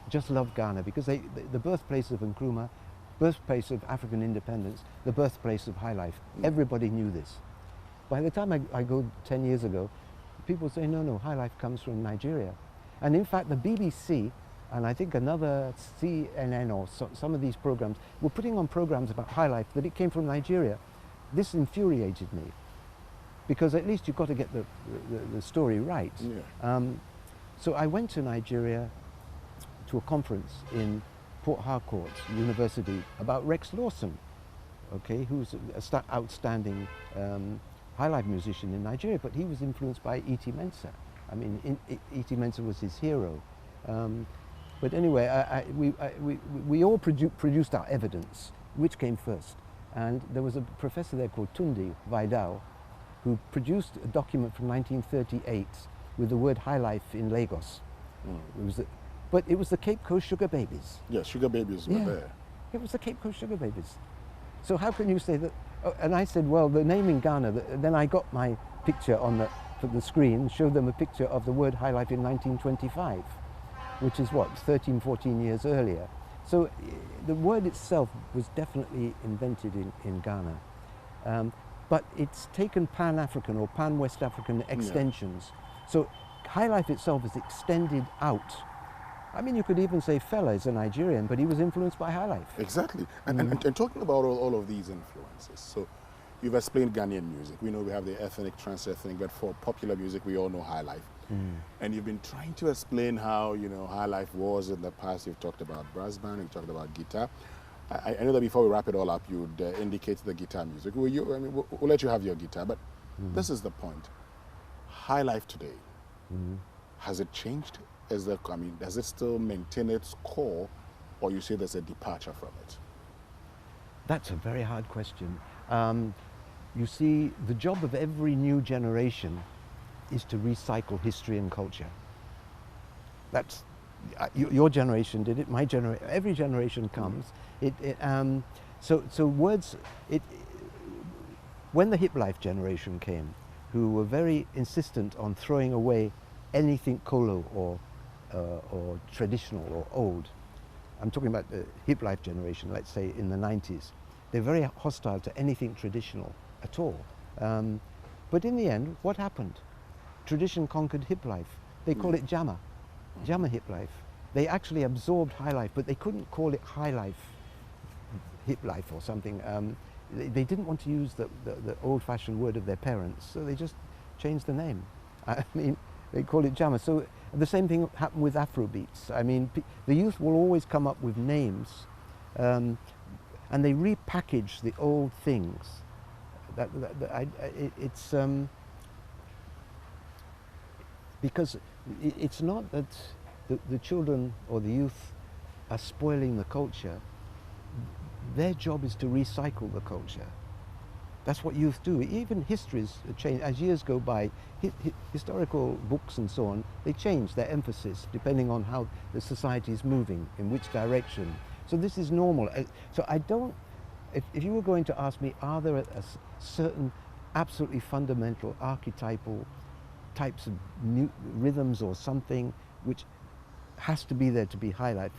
just loved Ghana because the birthplace of Nkrumah, birthplace of African independence, the birthplace of Highlife. Everybody knew this. By the time I go 10 years ago, people say, no, Highlife comes from Nigeria. And in fact, the BBC, and I think another CNN or some of these programs, were putting on programs about Highlife that it came from Nigeria. This infuriated me, because at least you've got to get the story right.
Yeah.
So I went to Nigeria to a conference in Port Harcourt University about Rex Lawson, okay, who's an outstanding Highlife musician in Nigeria, but he was influenced by E.T. Mensah. I mean, E.T. Mensah was his hero. But anyway, we all produced our evidence, which came first. And there was a professor there called Tunde Vidal, who produced a document from 1938 with the word Highlife in Lagos. But it was the Cape Coast Sugar Babies.
Yeah, Sugar Babies were there.
It was the Cape Coast Sugar Babies. So how can you say that? Oh, and I said, well, the name in Ghana, then I got my picture on the screen, showed them a picture of the word Highlife in 1925, which is what, 13, 14 years earlier. So the word itself was definitely invented in Ghana. But it's taken Pan-African or Pan-West African extensions. So Highlife itself is extended out. I mean, you could even say Fela is a Nigerian, but he was influenced by Highlife.
Exactly. And talking about all of these influences, so you've explained Ghanaian music. We know we have the ethnic, transethnic, but for popular music, we all know Highlife. And you've been trying to explain how, Highlife was in the past. You've talked about brass band, you've talked about guitar. I know that before we wrap it all up, you'd indicate the guitar music. We'll let you have your guitar, but this is the point. Highlife today, has it changed? Does it still maintain its core, or you say there's a departure from it?
That's a very hard question. You see, the job of every new generation is to recycle history and culture. That's your generation did it. My generation, every generation comes. So words. When the hip life generation came, who were very insistent on throwing away anything colo or traditional or old. I'm talking about the hip life generation, let's say in the 90s. They're very hostile to anything traditional at all. But in the end, what happened? Tradition conquered hip life. They call it Jama hip life. They actually absorbed high life, but they couldn't call it high life, hip life or something. They didn't want to use the old-fashioned word of their parents, so they just changed the name. I mean, they call it Jama. So the same thing happened with Afrobeats. I mean, the youth will always come up with names, and they repackage the old things. Because it's not that the children or the youth are spoiling the culture. Their job is to recycle the culture. That's what youth do. Even histories change. As years go by, historical books and so on, they change their emphasis depending on how the society is moving, in which direction. So this is normal. So I don't, if you were going to ask me, are there a certain absolutely fundamental archetypal types of new rhythms or something which has to be there to be Highlife,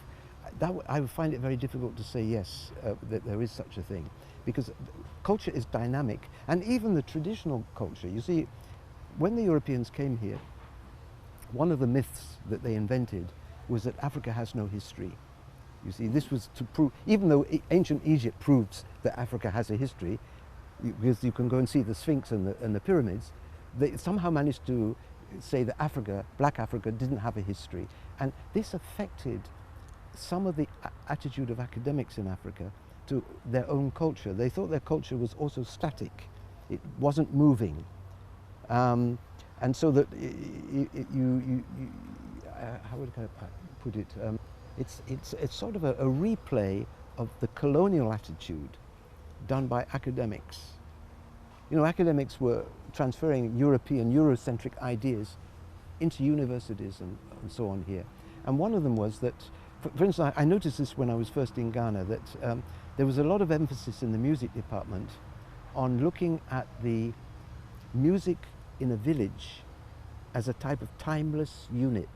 I would find it very difficult to say yes, that there is such a thing, because culture is dynamic, and even the traditional culture. You see, when the Europeans came here, one of the myths that they invented was that Africa has no history. You see, this was to prove, even though ancient Egypt proves that Africa has a history, because you can go and see the Sphinx and the pyramids, they somehow managed to say that Africa, black Africa, didn't have a history. And this affected some of the attitude of academics in Africa to their own culture. They thought their culture was also static. It wasn't moving. And so that how would I put it? It's sort of a replay of the colonial attitude done by academics. You know, academics were transferring European, Eurocentric ideas into universities and so on here. And one of them was that, for instance, I noticed this when I was first in Ghana, that there was a lot of emphasis in the music department on looking at the music in a village as a type of timeless unit.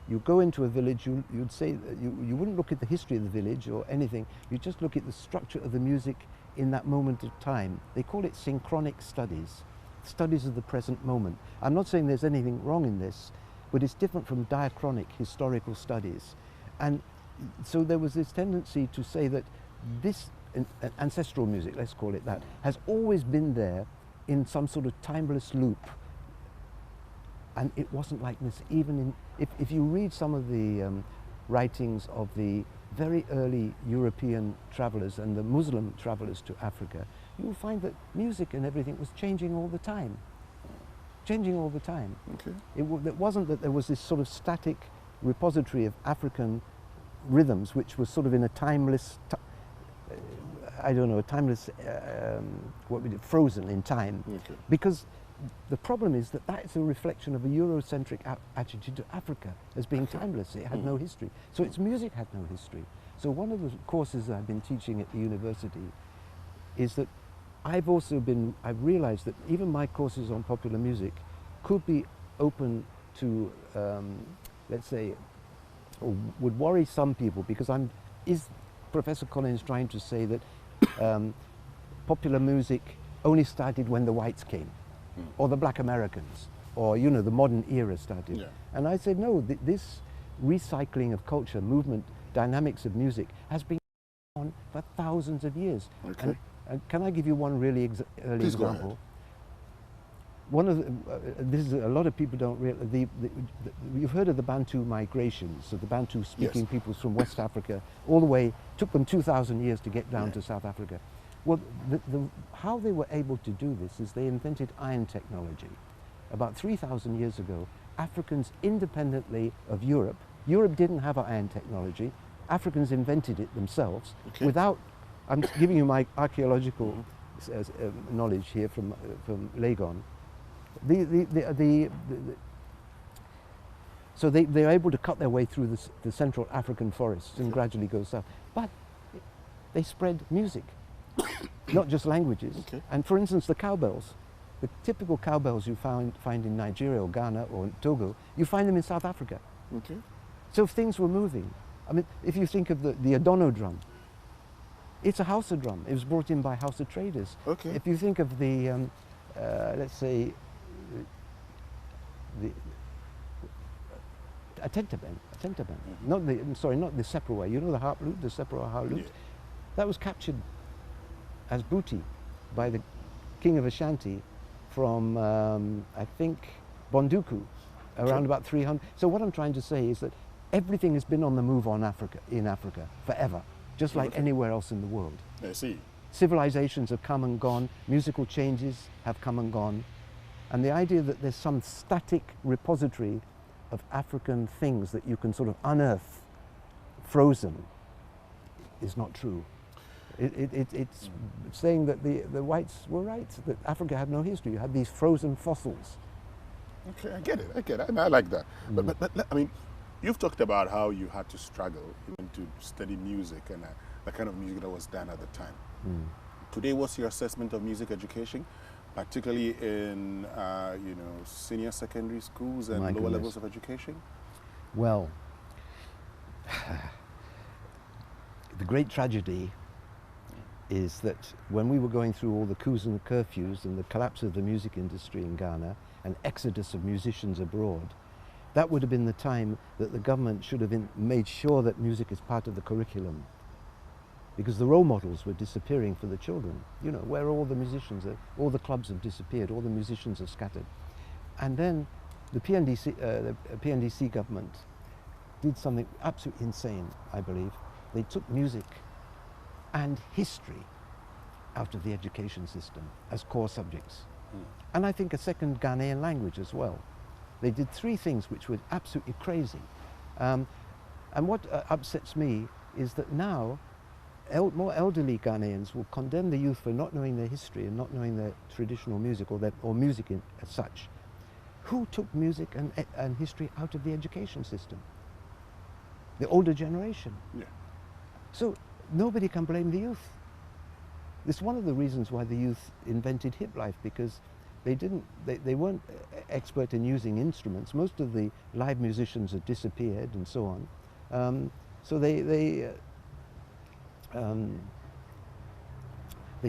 You go into a village, you'd say, you wouldn't look at the history of the village or anything, you just look at the structure of the music in that moment of time. They call it synchronic studies, studies of the present moment. I'm not saying there's anything wrong in this, but it's different from diachronic historical studies. And so there was this tendency to say that this ancestral music, let's call it that, has always been there in some sort of timeless loop. And it wasn't like this, even in, if you read some of the writings of the very early European travelers and the Muslim travelers to Africa, you will find that music and everything was changing all the time. Changing all the time.
Okay.
It wasn't that there was this sort of static repository of African rhythms which was sort of in a timeless, I don't know, a timeless, frozen in time.
Okay.
Because the problem is that that is a reflection of a Eurocentric attitude to Africa as being timeless. It had no history. So its music had no history. So one of the courses I've been teaching at the university is that I've realized that even my courses on popular music could be open to, let's say, or would worry some people, because is Professor Collins trying to say that popular music only started when the whites came? Or the black Americans, or, you know, the modern era started.
Yeah.
And I said, no, this recycling of culture, movement, dynamics of music has been on for thousands of years.
Okay.
And can I give you one really early
Please
example?
go ahead.
One of the, this is, a lot of people don't realize, you've heard of the Bantu migrations, so the Bantu speaking peoples from West Africa, all the way, took them 2,000 years to get down to South Africa. Well, how they were able to do this is they invented iron technology. About 3,000 years ago, Africans independently of Europe didn't have iron technology, Africans invented it themselves without, I'm giving you my archaeological knowledge here from Legon. So they're able to cut their way through the Central African forests and gradually go south. But they spread music. Not just languages.
Okay.
And for instance, the cowbells, the typical cowbells you find in Nigeria or Ghana or Togo, you find them in South Africa.
Okay.
So things were moving. I mean, if you think of the Adono drum, it's a Hausa drum. It was brought in by Hausa traders.
Okay.
If you think of the, let's say, a tentaben, not the, not the sepraway. You know the harp lute, the sepraway harp lute?
Yeah.
That was captured as booty by the king of Ashanti from, I think, Bonduku, around about 300. So what I'm trying to say is that everything has been on the move in Africa, forever, just like anywhere else in the world.
I see.
Civilizations have come and gone, musical changes have come and gone, and the idea that there's some static repository of African things that you can sort of unearth, frozen, is not true. It's saying that the whites were right, that Africa had no history. You had these frozen fossils.
Okay, I get it, and I like that. But I mean, you've talked about how you had to struggle even to study music and the kind of music that was done at the time. Today, what's your assessment of music education, particularly in senior secondary schools and lower levels of education?
Well, the great tragedy is that when we were going through all the coups and the curfews and the collapse of the music industry in Ghana and exodus of musicians abroad, that would have been the time that the government should have made sure that music is part of the curriculum, because the role models were disappearing for the children. You know, where all the musicians, all the clubs have disappeared, all the musicians are scattered. And then the PNDC government did something absolutely insane, I believe. They took music and history out of the education system as core subjects. And I think a second Ghanaian language as well. They did three things which were absolutely crazy. And what upsets me is that now more elderly Ghanaians will condemn the youth for not knowing their history and not knowing their traditional music or music as such. Who took music and history out of the education system? The older generation.
Yeah.
So nobody can blame the youth. It's one of the reasons why the youth invented hip life, because they weren't expert in using instruments. Most of the live musicians had disappeared and so on. So they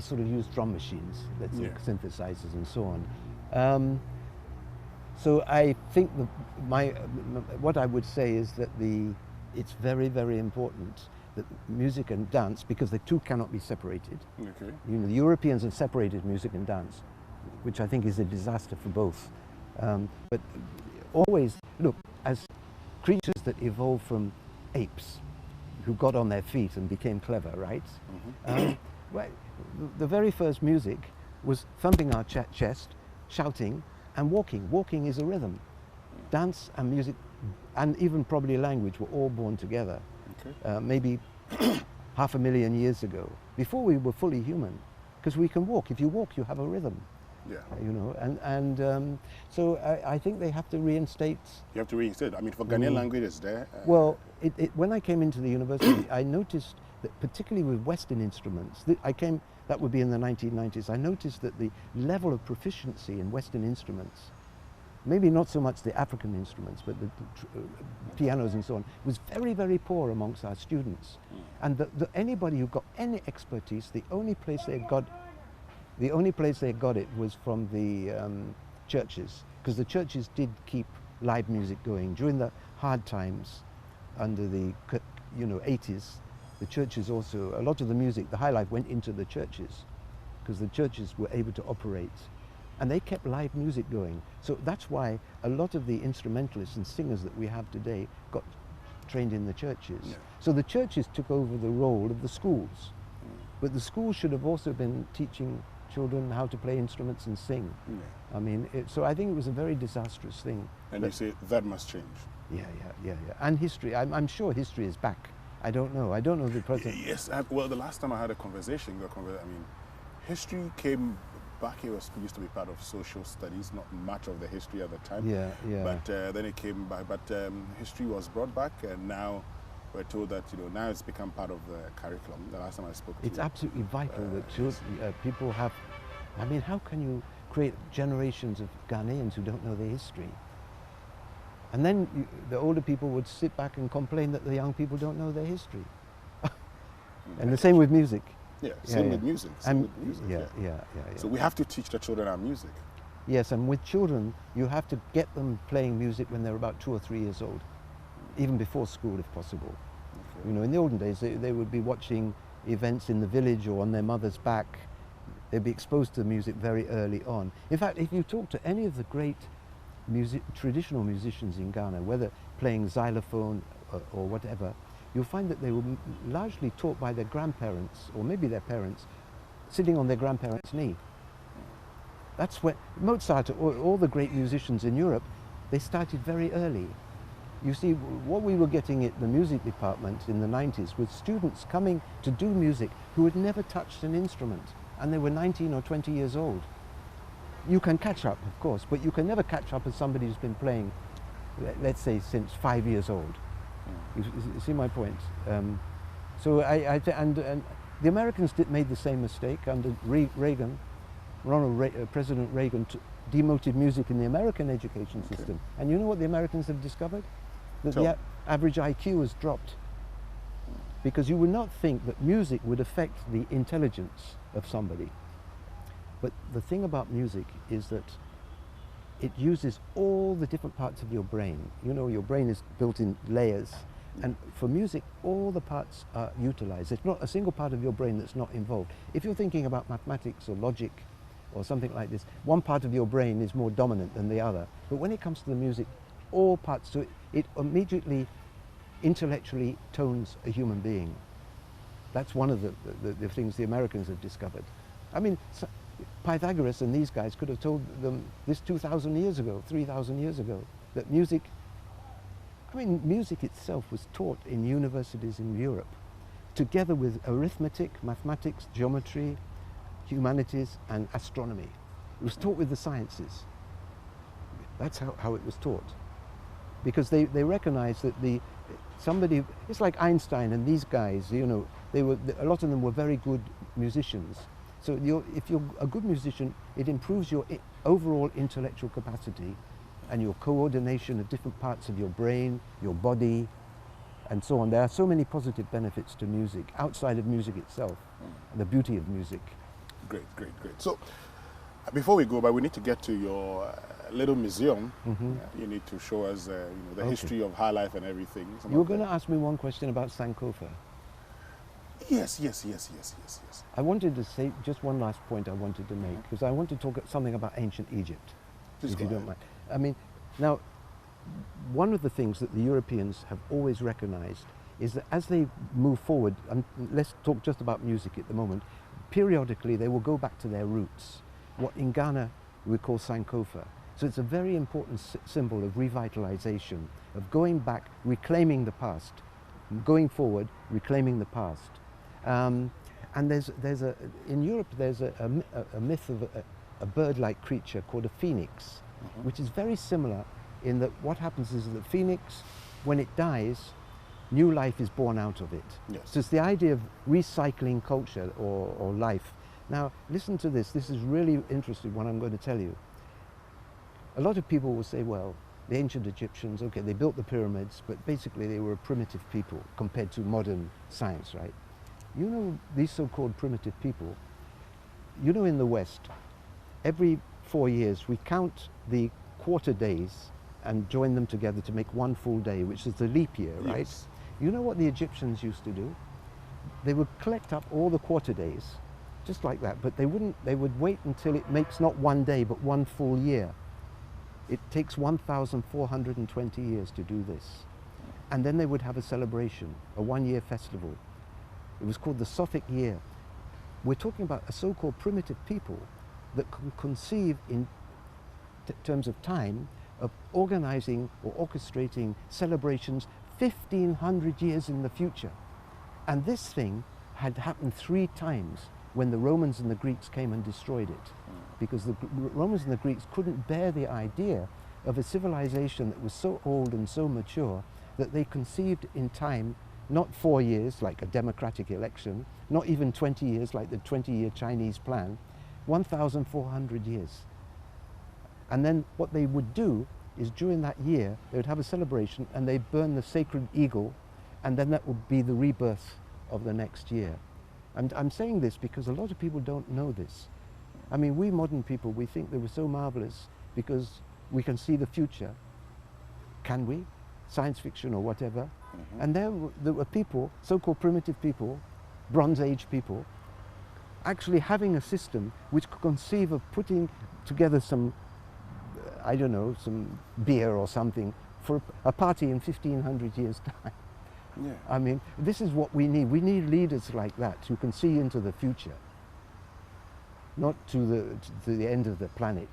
sort of used drum machines, let's say, synthesizers and so on. So I think what I would say is that it's very, very important that music and dance, because the two cannot be separated.
Okay.
You know, the Europeans have separated music and dance, which I think is a disaster for both. But always, look, as creatures that evolved from apes, who got on their feet and became clever, right? Well, the very first music was thumping our chest, shouting, and walking. Walking is a rhythm. Dance and music, and even probably language, were all born together. Okay. Maybe 500,000 years ago, before we were fully human, because we can walk. If you walk, you have a rhythm. Yeah. You know, so I think they have to reinstate. You have to reinstate. I mean, for Ghanaian languages, there. Well, when I came into the university, I noticed that, particularly with Western instruments, that would be in the 1990s. I noticed that the level of proficiency in Western instruments, maybe not so much the African instruments, but the pianos and so on, was very, very poor amongst our students. And anybody who got any expertise, the only place they got it was from the churches, because the churches did keep live music going during the hard times under the 80s. The churches also, a lot of the music, the Highlife, went into the churches because the churches were able to operate, and they kept live music going. So that's why a lot of the instrumentalists and singers that we have today got trained in the churches. Yeah. So the churches took over the role of the schools, but the schools should have also been teaching children how to play instruments and sing. Yeah. I mean, so I think it was a very disastrous thing. And you say that must change. Yeah. And history, I'm sure history is back. I don't know the present. Yes, well, the last time I had a conversation, I mean, history came back. It used to be part of social studies, not much of the history at the time. Yeah. But then it came back. But history was brought back, and now we're told that now it's become part of the curriculum. The last time I spoke to you. It's absolutely vital that people have. I mean, how can you create generations of Ghanaians who don't know their history? And then the older people would sit back and complain that the young people don't know their history. And the same with music. Yeah, same with music. Yeah. So we have to teach the children our music. Yes, and with children, you have to get them playing music when they're about 2 or 3 years old, even before school if possible. Okay. You know, in the olden days, they would be watching events in the village or on their mother's back. They'd be exposed to music very early on. In fact, if you talk to any of the great traditional musicians in Ghana, whether playing xylophone or whatever, you'll find that they were largely taught by their grandparents, or maybe their parents, sitting on their grandparents' knee. That's when Mozart, or all the great musicians in Europe, they started very early. You see, what we were getting at the music department in the 90s was students coming to do music who had never touched an instrument, and they were 19 or 20 years old. You can catch up, of course, but you can never catch up as somebody who's been playing, let's say, since 5 years old. You see my point? So and the Americans made the same mistake under Reagan. President Reagan demoted music in the American education system. And you know what the Americans have discovered? That the average IQ has dropped. Because you would not think that music would affect the intelligence of somebody. But the thing about music is that it uses all the different parts of your brain. You know, your brain is built in layers. And for music, all the parts are utilized. There's not a single part of your brain that's not involved. If you're thinking about mathematics or logic or something like this, one part of your brain is more dominant than the other. But when it comes to the music, all parts, so it immediately intellectually tones a human being. That's one of the things the Americans have discovered. I mean, Pythagoras and these guys could have told them this 2,000 years ago, 3,000 years ago, that music I mean, music itself was taught in universities in Europe, together with arithmetic, mathematics, geometry, humanities, and astronomy. It was taught with the sciences. That's how it was taught. Because they recognized that it's like Einstein and these guys, you know, a lot of them were very good musicians. So if you're a good musician, it improves your overall intellectual capacity and your coordination of different parts of your brain, your body, and so on. There are so many positive benefits to music, outside of music itself, and the beauty of music.
Great. So, before we go, but we need to get to your little museum. You need to show us the history of Highlife and everything.
You were going to ask me one question about Sankofa.
Yes.
I wanted to say just one last point I wanted to make, because I want to talk something about ancient Egypt,
Please
if you
go
don't
ahead.
mind. I mean, now, one of the things that the Europeans have always recognized is that as they move forward, and let's talk just about music at the moment, periodically they will go back to their roots, what in Ghana we call Sankofa. So it's a very important symbol of revitalization, of going back, reclaiming the past, going forward, reclaiming the past. And in Europe there's a myth of a bird-like creature called a phoenix, which is very similar in that what happens is that the phoenix, when it dies, new life is born out of it.
Yes.
So it's the idea of recycling culture or life. Now, listen to this. This is really interesting, what I'm going to tell you. A lot of people will say, well, the ancient Egyptians, okay, they built the pyramids, but basically they were a primitive people compared to modern science, right? You know, these so-called primitive people, you know, in the West, every 4 years we count the quarter days and join them together to make one full day, which is the leap year, right?
Yes.
You know what the Egyptians used to do? They would collect up all the quarter days, just like that, but they would wait until it makes not one day, but one full year. It takes 1,420 years to do this. And then they would have a celebration, a one-year festival. It was called the Sothic year. We're talking about a so-called primitive people that can conceive in terms of time of organizing or orchestrating celebrations 1,500 years in the future. And this thing had happened 3 times when the Romans and the Greeks came and destroyed it. Because the Romans and the Greeks couldn't bear the idea of a civilization that was so old and so mature that they conceived in time, not 4 years like a democratic election, not even 20 years like the 20-year Chinese plan, 1,400 years. And then what they would do is during that year, they would have a celebration and they'd burn the sacred eagle, and then that would be the rebirth of the next year. And I'm saying this because a lot of people don't know this. I mean, we modern people, we think they were so marvelous because we can see the future. Can we? Science fiction or whatever. And there were people, so-called primitive people, Bronze Age people, actually having a system which could conceive of putting together some, I don't know, some beer or something for a party in 1,500 years' time.
Yeah.
I mean, this is what we need. We need leaders like that who can see into the future, not to the end of the planet,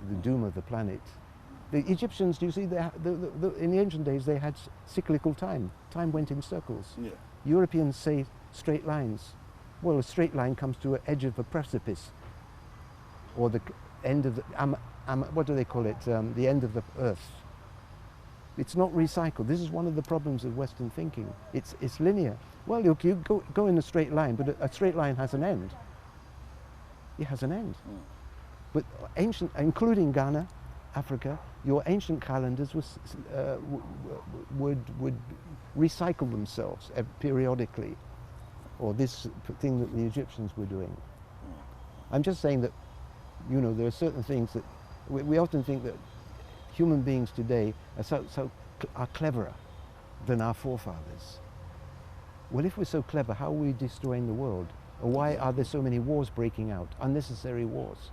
the doom of the planet. The Egyptians, do you see, in the ancient days they had cyclical time. Time went in circles.
Yeah.
Europeans say straight lines. Well, a straight line comes to an edge of a precipice, or the end of the, what do they call it, the end of the earth. It's not recycled. This is one of the problems of Western thinking. It's linear. Well, you go in a straight line, but a straight line has an end. It has an end. But ancient, including Ghana, Africa, your ancient calendars would recycle themselves periodically, or this thing that the Egyptians were doing. I'm just saying that, you know, there are certain things that we often think that human beings today are cleverer than our forefathers. Well, if we're so clever, how are we destroying the world? Or why are there so many wars breaking out, unnecessary wars,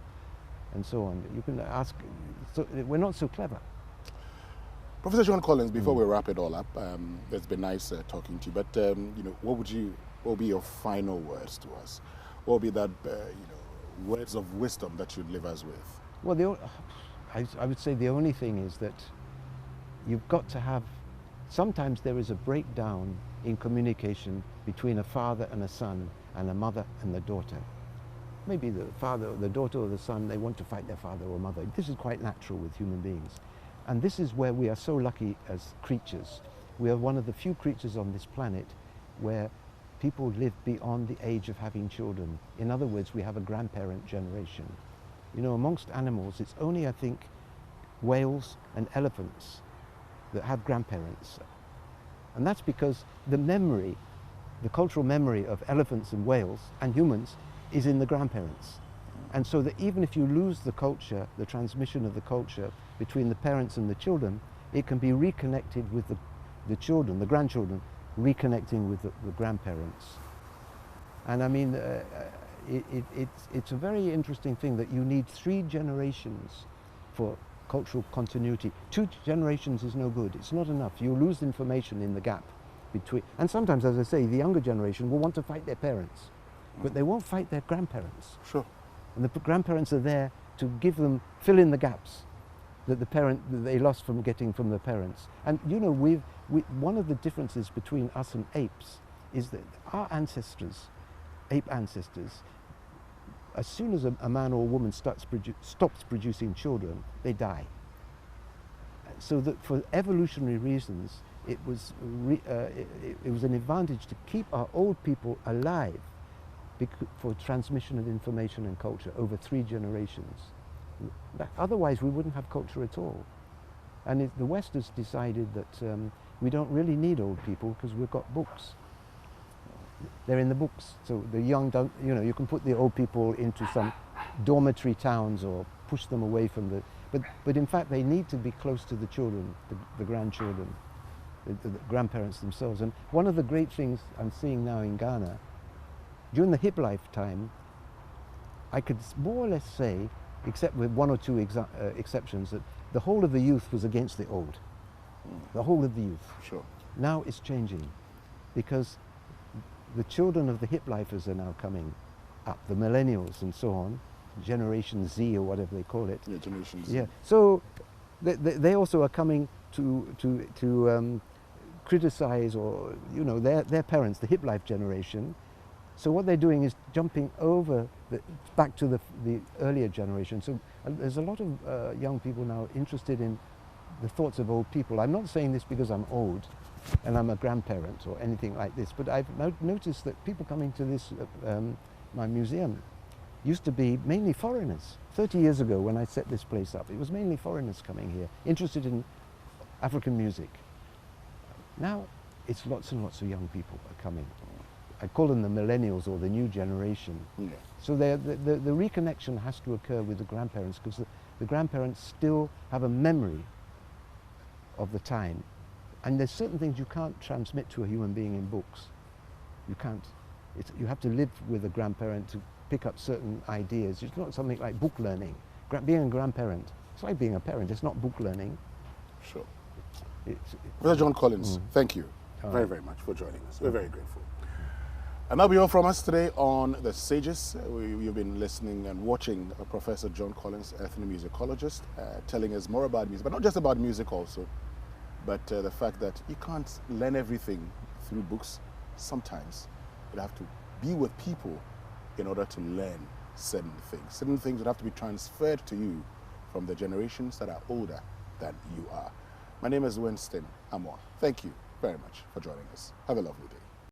and so on? You can ask, so we're not so clever.
Professor John Collins, before we wrap it all up, it's been nice talking to you, but you know, what would be your final words to us? What would be that, you know, words of wisdom that you'd leave us with?
Well, I would say the only thing is that you've got to have sometimes there is a breakdown in communication between a father and a son and a mother and the daughter. Maybe the father, or the daughter or the son, they want to fight their father or mother. This is quite natural with human beings. And this is where we are so lucky as creatures. We are one of the few creatures on this planet where people live beyond the age of having children. In other words, we have a grandparent generation. You know, amongst animals, it's only, I think, whales and elephants that have grandparents. And that's because the memory, the cultural memory of elephants and whales and humans is in the grandparents. And so that even if you lose the culture, the transmission of the culture between the parents and the children, it can be reconnected with the children, the grandchildren, reconnecting with the grandparents. And I mean, it's a very interesting thing that you need 3 generations for cultural continuity. 2 generations is no good. It's not enough. You lose information in the gap between. And sometimes, as I say, the younger generation will want to fight their parents, but they won't fight their grandparents.
Sure.
And the grandparents are there to give them, fill in the gaps that that they lost from getting from the parents. And you know, one of the differences between us and apes is that our ancestors, ape ancestors, as soon as a man or a woman stops producing children, they die. So that for evolutionary reasons, it was an advantage to keep our old people alive for transmission of information and culture over 3 generations. Otherwise, we wouldn't have culture at all. And the West has decided that we don't really need old people because we've got books. They're in the books, so the young don't, you know, you can put the old people into some dormitory towns or push them away from but in fact they need to be close to the children, the grandchildren, the grandparents themselves. And one of the great things I'm seeing now in Ghana, during the Highlife time, I could more or less say, except with 1 or 2 exceptions, that the whole of the youth was against the old. The whole of the youth.
Sure.
Now it's changing because the children of the Hiplifers are now coming up, the millennials and so on, Generation Z or whatever they call it.
Yeah, Generation Z.
Yeah. So they also are coming to criticize, or you know, their parents, the Hiplife generation. So what they're doing is jumping over back to the earlier generation. So there's a lot of young people now interested in the thoughts of old people. I'm not saying this because I'm old and I'm a grandparent or anything like this, but I've noticed that people coming to this, my museum, used to be mainly foreigners. 30 years ago when I set this place up, it was mainly foreigners coming here, interested in African music. Now it's lots and lots of young people are coming. I call them the millennials or the new generation.
Yeah.
So the reconnection has to occur with the grandparents because the grandparents still have a memory of the time. And there's certain things you can't transmit to a human being in books. You can't. You have to live with a grandparent to pick up certain ideas. It's not something like book learning. Being a grandparent, it's like being a parent. It's not book learning.
Sure. Prof John Collins, thank you very,
right.
very much for joining us. We're very grateful. And that'll be all from us today on The Sages. You've been listening and watching Professor John Collins, ethnomusicologist, telling us more about music, but not just about music also, but the fact that you can't learn everything through books. Sometimes you have to be with people in order to learn certain things. Certain things would have to be transferred to you from the generations that are older than you are. My name is Winston Amor. Thank you very much for joining us. Have a lovely day.